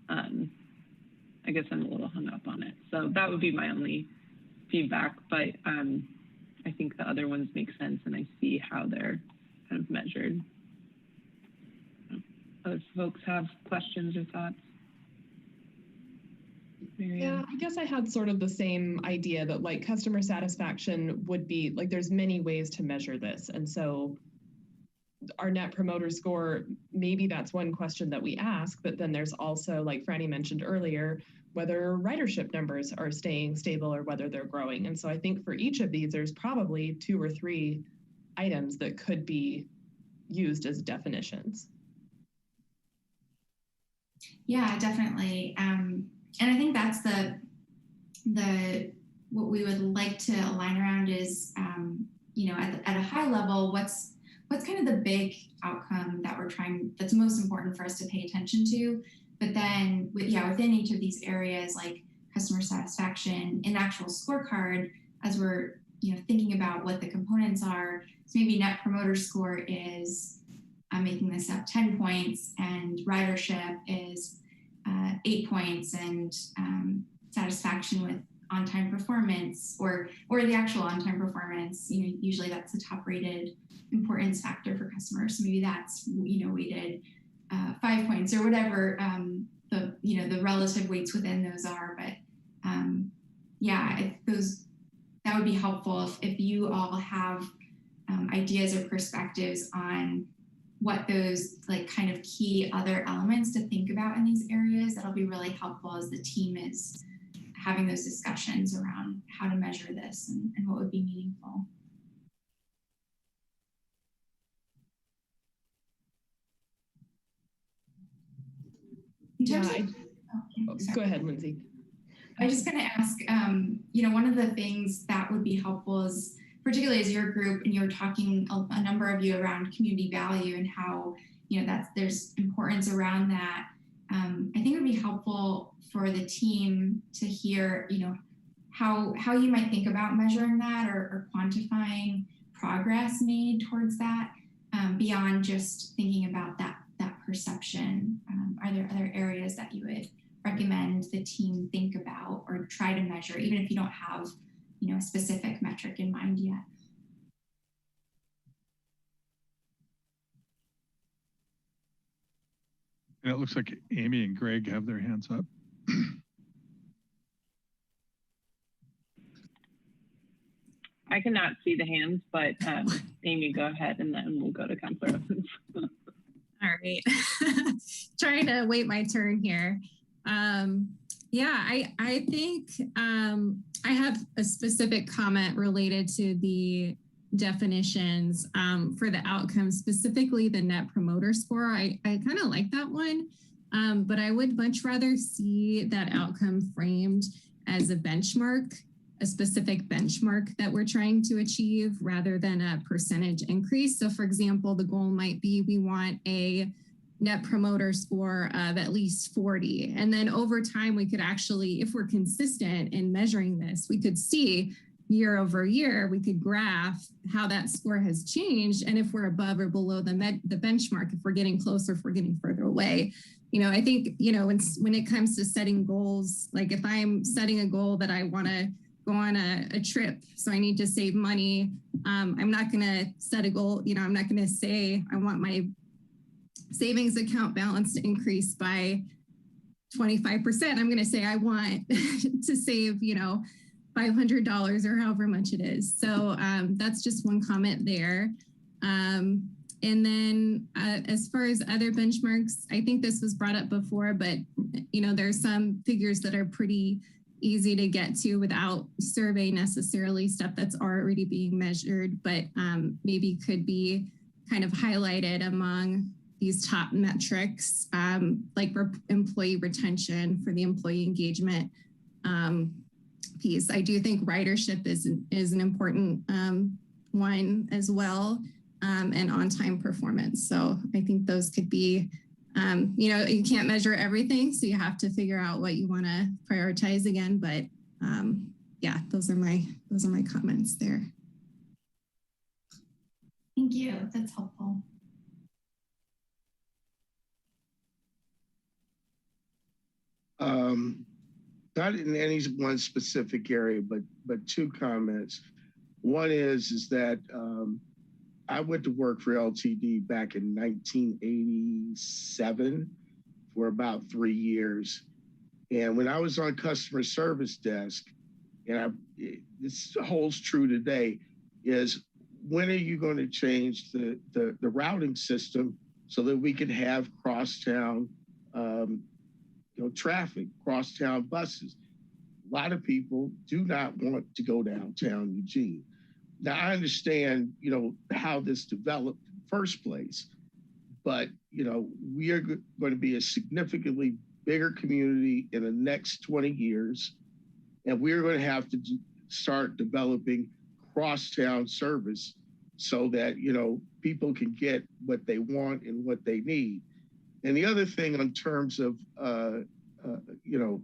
A: I guess I'm a little hung up on it. So that would be my only feedback, but I think the other ones make sense, and I see how they're kind of measured. Other folks have questions or thoughts?
H: Yeah, I guess I had sort of the same idea that like customer satisfaction would be like, there's many ways to measure this. And so our net promoter score, maybe that's one question that we ask, but then there's also, like Franny mentioned earlier, whether ridership numbers are staying stable or whether they're growing. And so I think for each of these, there's probably 2 or 3 items that could be used as definitions.
C: Yeah, definitely. And I think that's what we would like to align around is, at a high level, what's kind of the big outcome that that's most important for us to pay attention to. But then within each of these areas, like customer satisfaction, an actual scorecard, as we're, thinking about what the components are. So maybe net promoter score is, I'm making this up, 10 points, and ridership is 8 points, and satisfaction with on-time performance or the actual on-time performance, usually that's the top rated importance factor for customers. So maybe that's, weighted 5 points or whatever the relative weights within those are. But that would be helpful if you all have ideas or perspectives on what those like kind of key other elements to think about in these areas. That'll be really helpful as the team is having those discussions around how to measure this and what would be meaningful.
H: Go ahead, Lindsay.
C: I was just going to ask, one of the things that would be helpful is, particularly as your group, and you were talking, a number of you, around community value and how, there's importance around that. I think it would be helpful for the team to hear, how you might think about measuring that or quantifying progress made towards that, beyond just thinking about that perception. Are there other areas that you would recommend the team think about or try to measure, even if you don't have a specific metric in mind yet?
B: And it looks like Amy and Greg have their hands up.
A: I cannot see the hands, but Amy, go ahead, and then we'll go to Councilor Owens.
K: All right. Trying to wait my turn here. I think I have a specific comment related to the definitions for the outcomes, specifically the Net Promoter Score. I kind of like that one, but I would much rather see that outcome framed as a benchmark, a specific benchmark that we're trying to achieve rather than a percentage increase. So for example, the goal might be we want a Net Promoter Score of at least 40. And then over time, we could actually, if we're consistent in measuring this, we could see year over year, we could graph how that score has changed. And if we're above or below the benchmark, if we're getting closer, if we're getting further away. You know, I think, you know, when it comes to setting goals, like if I'm setting a goal that I want to go on a trip, so I need to save money, I'm not going to set a goal, you know, I'm not going to say I want my savings account balance to increase by 25%. I'm going to say I want to save, you know, $500 or however much it is. So that's just one comment there. And then as far as other benchmarks, I think this was brought up before, but, you know, there's some figures that are pretty easy to get to without survey necessarily, stuff that's already being measured, but maybe could be kind of highlighted among these top metrics, like employee retention for the employee engagement piece. I do think ridership is an important one as well, and on-time performance. So I think those could be, you know, you can't measure everything, so you have to figure out what you want to prioritize again. But yeah, those are my comments there.
C: Thank you. That's helpful.
J: Not in any one specific area, but two comments. One is that I went to work for LTD back in 1987 for about 3 years. And when I was on customer service desk, and this holds true today, is when are you going to change the routing system so that we can have crosstown traffic, crosstown buses? A lot of people do not want to go downtown Eugene. Now, I understand, you know, how this developed in the first place, but, you know, we are going to be a significantly bigger community in the next 20 years, and we're going to have to start developing crosstown service so that, you know, people can get what they want and what they need. And the other thing in terms of, you know,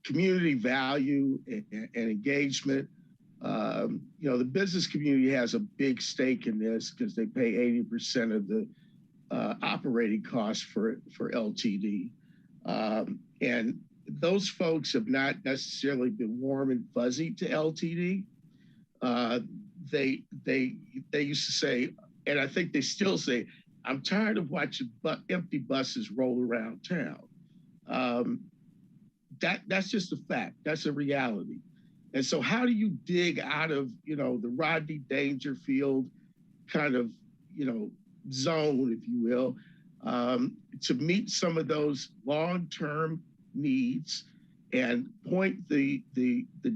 J: community value and engagement, you know, the business community has a big stake in this because they pay 80% of the operating costs for LTD. And those folks have not necessarily been warm and fuzzy to LTD. They used to say, and I think they still say, I'm tired of watching empty buses roll around town. That's just a fact. That's a reality. And so how do you dig out of, you know, the Rodney Dangerfield kind of, you know, zone, if you will, to meet some of those long-term needs and point the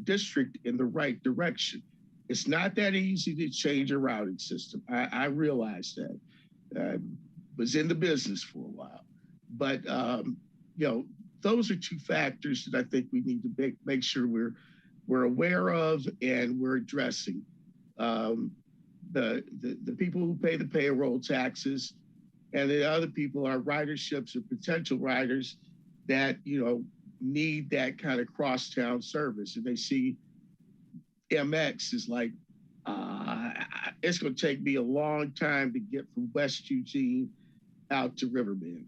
J: district in the right direction? It's not that easy to change a routing system. I realize that. Was in the business for a while. But, you know, those are two factors that I think we need to make sure we're aware of and we're addressing. The people who pay the payroll taxes, and the other people are riderships or potential riders that, you know, need that kind of crosstown service. And they see MX is like, it's going to take me a long time to get from West Eugene out to Riverbend.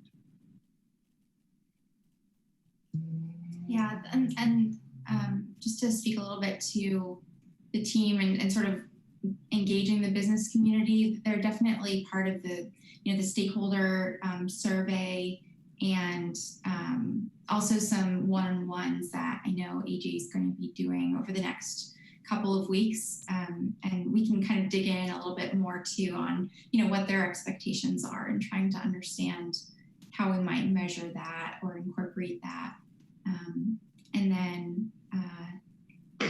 C: Yeah, and just to speak a little bit to the team and sort of engaging the business community, they're definitely part of the, you know, the stakeholder survey, and also some one-on-ones that I know AJ is going to be doing over the next couple of weeks, and we can kind of dig in a little bit more too on, you know, what their expectations are and trying to understand how we might measure that or incorporate that. And then,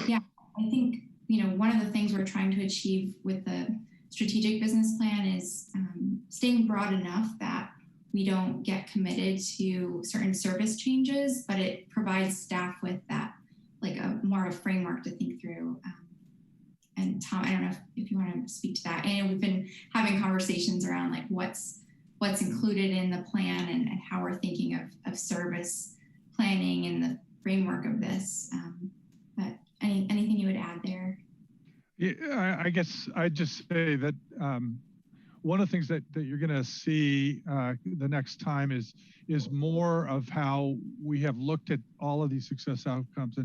C: yeah, I think one of the things we're trying to achieve with the strategic business plan is staying broad enough that we don't get committed to certain service changes, but it provides staff with that, like more of a framework to think through. And Tom, I don't know if you want to speak to that. And we've been having conversations around like what's included in the plan and how we're thinking of service planning in the framework of this. But anything you would add there?
B: Yeah, I guess I'd just say that one of the things that you're going to see the next time is more of how we have looked at all of these success outcomes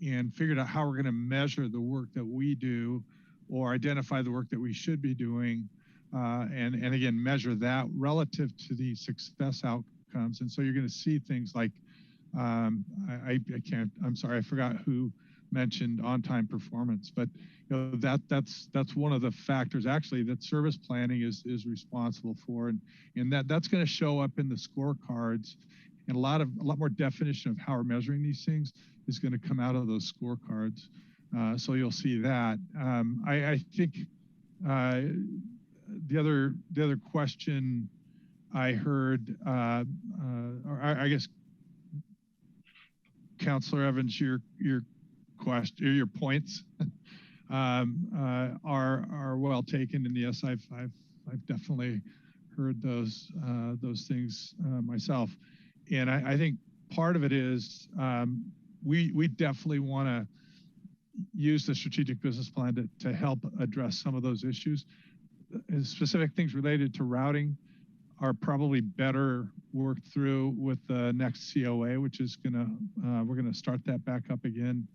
B: and figured out how we're going to measure the work that we do or identify the work that we should be doing and again measure that relative to the success outcomes. And so you're going to see things like I'm sorry, I forgot who mentioned on-time performance, but that's one of the factors actually that service planning is responsible for, and that's going to show up in the scorecards, and a lot more definition of how we're measuring these things is going to come out of those scorecards. So you'll see that. I think the other question I heard, or I guess, Councilor Evans, your question, your points are well taken. And yes, I've definitely heard those things myself. And I think part of it is we definitely want to use the strategic business plan to help address some of those issues. Specific things related to routing are probably better worked through with the next COA, which is we're gonna start that back up again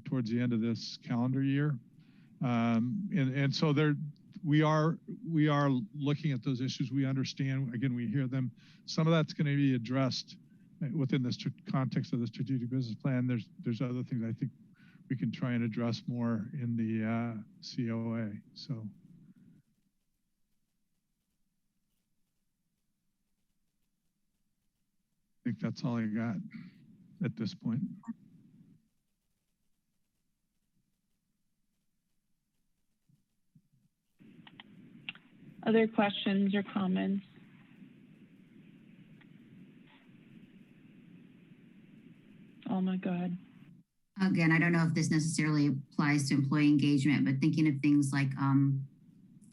B: towards the end of this calendar year. And so we are looking at those issues. We understand, again, we hear them. Some of that's going to be addressed within the context of the strategic business plan. There's other things I think we can try and address more in the COA. So. I think that's all I got at this point.
A: Other questions or comments? Oh my God.
I: Again, I don't know if this necessarily applies to employee engagement, but thinking of things like, and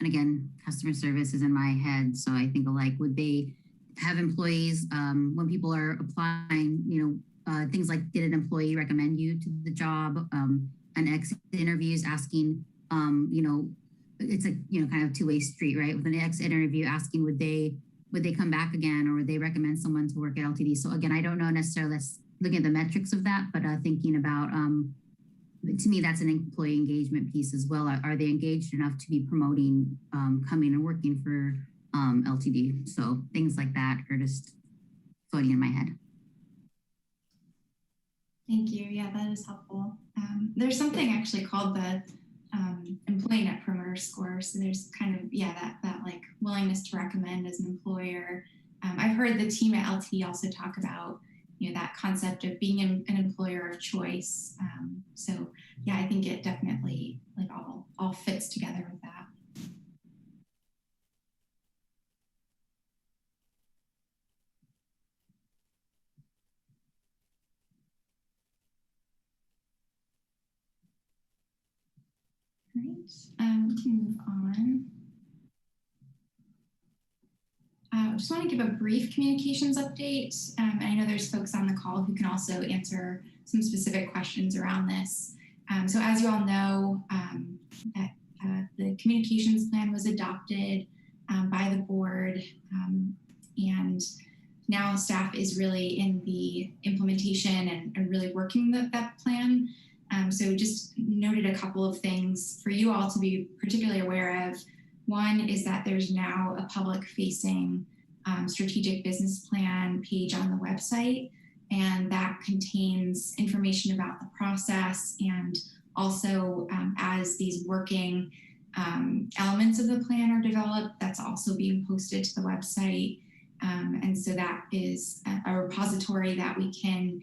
I: again, customer service is in my head. So I think like, would they have employees when people are applying, things like, did an employee recommend you to the job? An exit interviews asking, it's a kind of two-way street, right? With an exit interview asking, would they come back again, or would they recommend someone to work at LTD? So again, I don't know necessarily looking at the metrics of that, but thinking about, to me, that's an employee engagement piece as well. Are they engaged enough to be promoting coming and working for LTD? So things like that are just floating in my head.
C: Thank you. Yeah, that is helpful. There's something actually called the employee net promoter score. So there's kind of, that like willingness to recommend as an employer. I've heard the team at LTD also talk about, that concept of being an employer of choice. So yeah, I think it definitely like all fits together with that. Great. We can move on. I just want to give a brief communications update. I know there's folks on the call who can also answer some specific questions around this. So as you all know, the communications plan was adopted by the board, and now staff is really in the implementation and really working that plan. So just noted a couple of things for you all to be particularly aware of. One is that there's now a public-facing strategic business plan page on the website, and that contains information about the process, and also as these working elements of the plan are developed, that's also being posted to the website. And so that is a repository that we can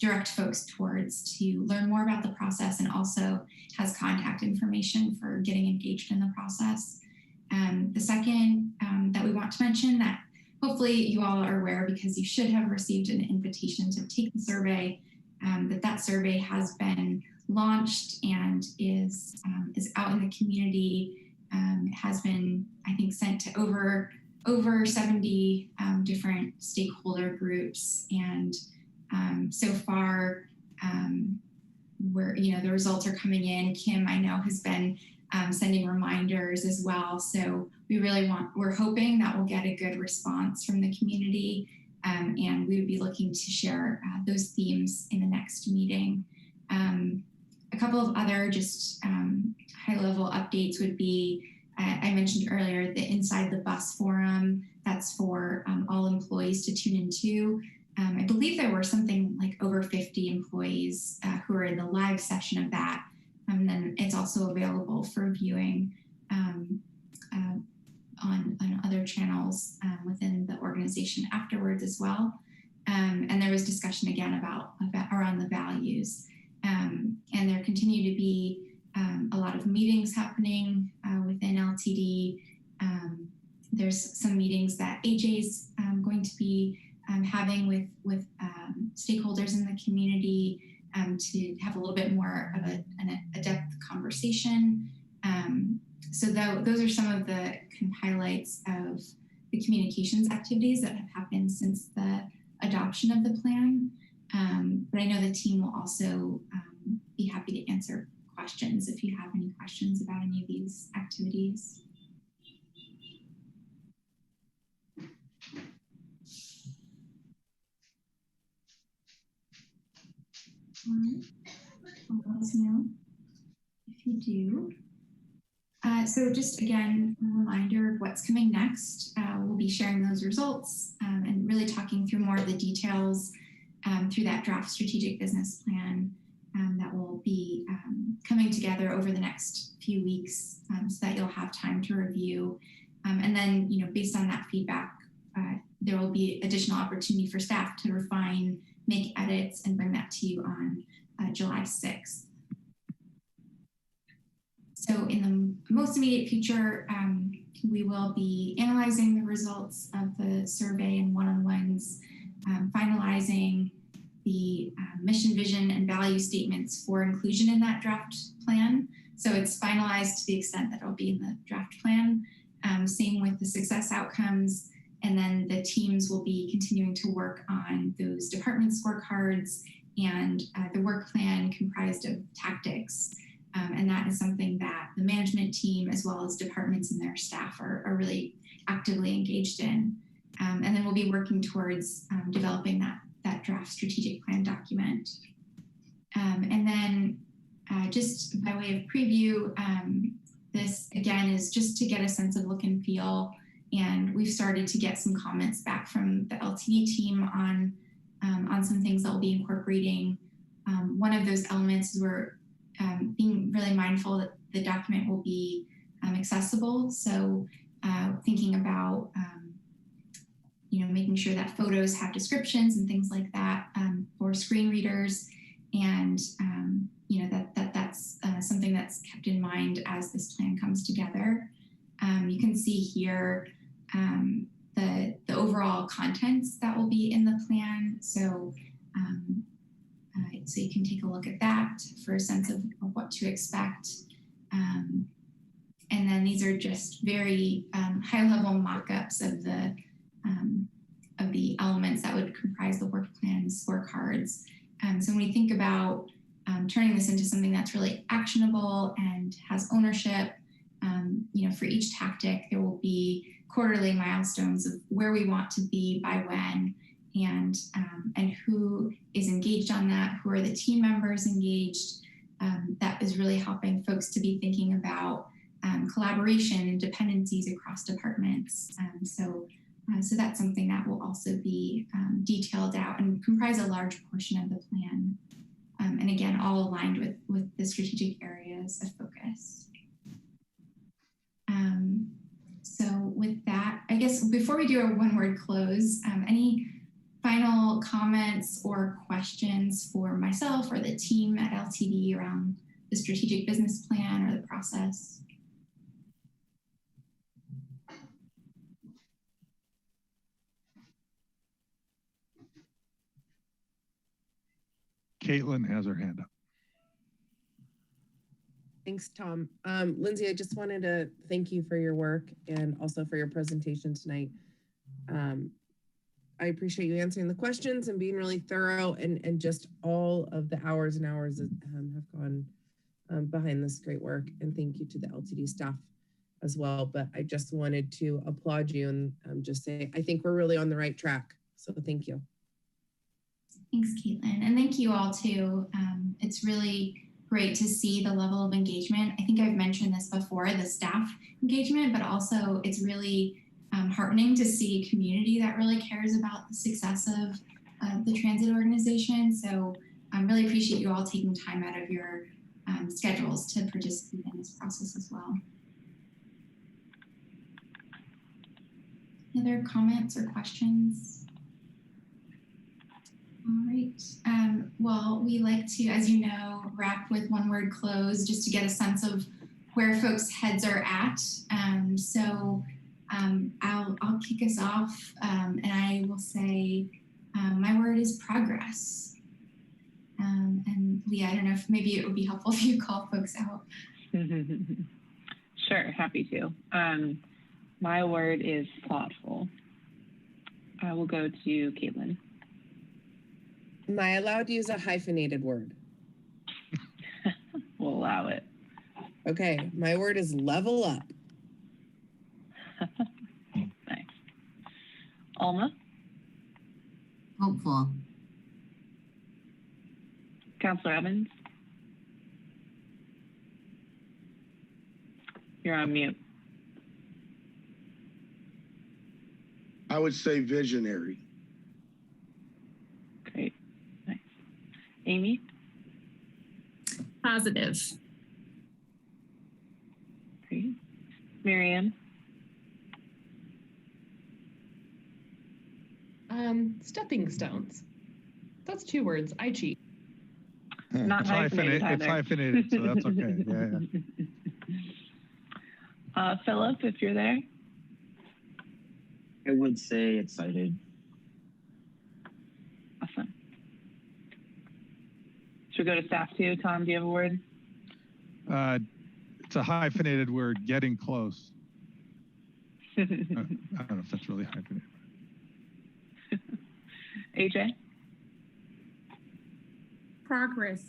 C: direct folks towards to learn more about the process, and also has contact information for getting engaged in the process. The second that we want to mention that hopefully you all are aware, because you should have received an invitation to take the survey, that survey has been launched and is out in the community. It has been, I think, sent to over 70 different stakeholder groups, and so far, the results are coming in. Kim, I know, has been sending reminders as well. So we're hoping that we'll get a good response from the community, and we would be looking to share those themes in the next meeting. A couple of other just high-level updates would be, I mentioned earlier, the Inside the Bus Forum. That's for all employees to tune into. I believe there were something like over 50 employees who are in the live session of that. And then it's also available for viewing on other channels within the organization afterwards as well. And there was discussion again about around the values. And there continue to be a lot of meetings happening within LTD. There's some meetings that AJ's going to be having with stakeholders in the community to have a little bit more of a depth conversation. So those are some of the kind of highlights of the communications activities that have happened since the adoption of the plan. But I know the team will also be happy to answer questions if you have any questions about any of these activities. Let us know if you do. So just again, a reminder of what's coming next. We'll be sharing those results and really talking through more of the details through that draft strategic business plan that will be coming together over the next few weeks so that you'll have time to review. And then, based on that feedback, there will be additional opportunity for staff to refine, make edits, and bring that to you on July 6th. So in the most immediate future, we will be analyzing the results of the survey and one-on-ones, finalizing the mission, vision, and value statements for inclusion in that draft plan. So it's finalized to the extent that it'll be in the draft plan. Same with the success outcomes. And then the teams will be continuing to work on those department scorecards and the work plan comprised of tactics. And that is something that the management team, as well as departments and their staff, are really actively engaged in. And then we'll be working towards developing that draft strategic plan document. And then just by way of preview, this again is just to get a sense of look and feel. And we've started to get some comments back from the LTD team on some things that we'll be incorporating. One of those elements is we're being really mindful that the document will be accessible. So thinking about, making sure that photos have descriptions and things like that for screen readers. And, that's something that's kept in mind as this plan comes together. You can see here the overall contents that will be in the plan. So, so you can take a look at that for a sense of what to expect. And then these are just very high-level mock-ups of the elements that would comprise the work plan scorecards. So when we think about turning this into something that's really actionable and has ownership, for each tactic, there will be quarterly milestones of where we want to be by when, and who is engaged on that, who are the team members engaged. That is really helping folks to be thinking about collaboration and dependencies across departments. So that's something that will also be detailed out and comprise a large portion of the plan. And again, all aligned with the strategic areas of focus. So with that, I guess before we do a one-word close, any final comments or questions for myself or the team at LTD around the strategic business plan or the process?
B: Caitlin has her hand up.
M: Thanks, Tom. Lindsay, I just wanted to thank you for your work and also for your presentation tonight. I appreciate you answering the questions and being really thorough, and just all of the hours and hours that have gone behind this great work. And thank you to the LTD staff as well. But I just wanted to applaud you and just say, I think we're really on the right track. So thank you.
C: Thanks, Caitlin. And thank you all too. It's really great to see the level of engagement. I think I've mentioned this before, the staff engagement, but also it's really heartening to see a community that really cares about the success of the transit organization. So I really appreciate you all taking time out of your schedules to participate in this process as well. Any other comments or questions? All right. Well, we like to, as you know, wrap with one word close just to get a sense of where folks' heads are at. I'll kick us off, and I will say my word is progress. And Leah, I don't know if maybe it would be helpful if you call folks out.
A: Sure, happy to. My word is thoughtful. I will go to Caitlin.
M: Am I allowed to use a hyphenated word?
A: We'll allow it.
M: Okay, my word is level up.
A: Nice. Alma?
I: Hopeful.
A: Councilor Evans? You're on mute.
J: I would say visionary.
A: Great. Nice. Amy?
K: Positive.
A: Great. Marianne?
H: Stepping stones. That's 2 words. I cheat.
A: Not hyphenated.
B: It's hyphenated, so that's okay. Yeah.
A: Philip, if you're there.
O: I would say excited.
A: Awesome. Should we go to staff too? Tom, do you have a word?
B: It's a hyphenated word, getting close. I don't know if that's really hyphenated.
A: AJ?
K: Progress.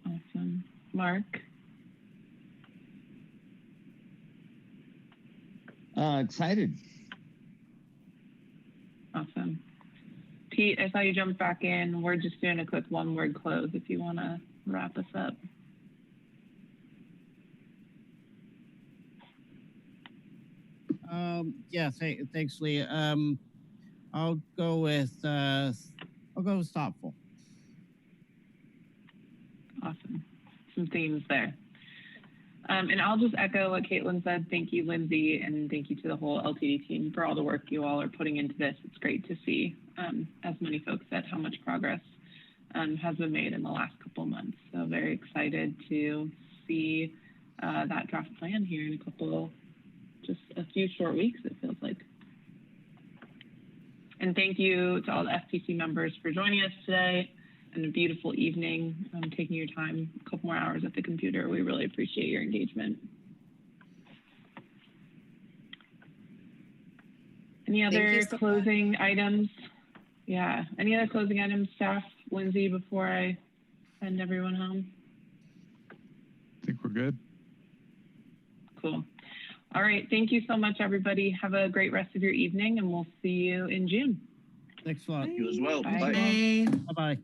A: Awesome. Mark?
O: Excited.
A: Awesome. Pete, I saw you jump back in. We're just doing a quick one-word close if you want to wrap us up.
N: Yeah, thanks, Lee. I'll go with thoughtful.
A: Awesome. Some themes there. And I'll just echo what Caitlin said. Thank you, Lindsay, and thank you to the whole LTD team for all the work you all are putting into this. It's great to see, as many folks said, how much progress has been made in the last couple of months. So very excited to see that draft plan here in just a few short weeks, it feels like. And thank you to all the FTC members for joining us today, and a beautiful evening, taking your time, a couple more hours at the computer. We really appreciate your engagement. Any other closing items? Yeah, any other closing items, staff? Lindsay, before I send everyone home?
B: I think we're good.
A: Cool. All right, thank you so much, everybody. Have a great rest of your evening, and we'll see you in June.
N: Thanks a lot.
O: You as well.
A: Bye.
O: Bye.
N: Bye-bye.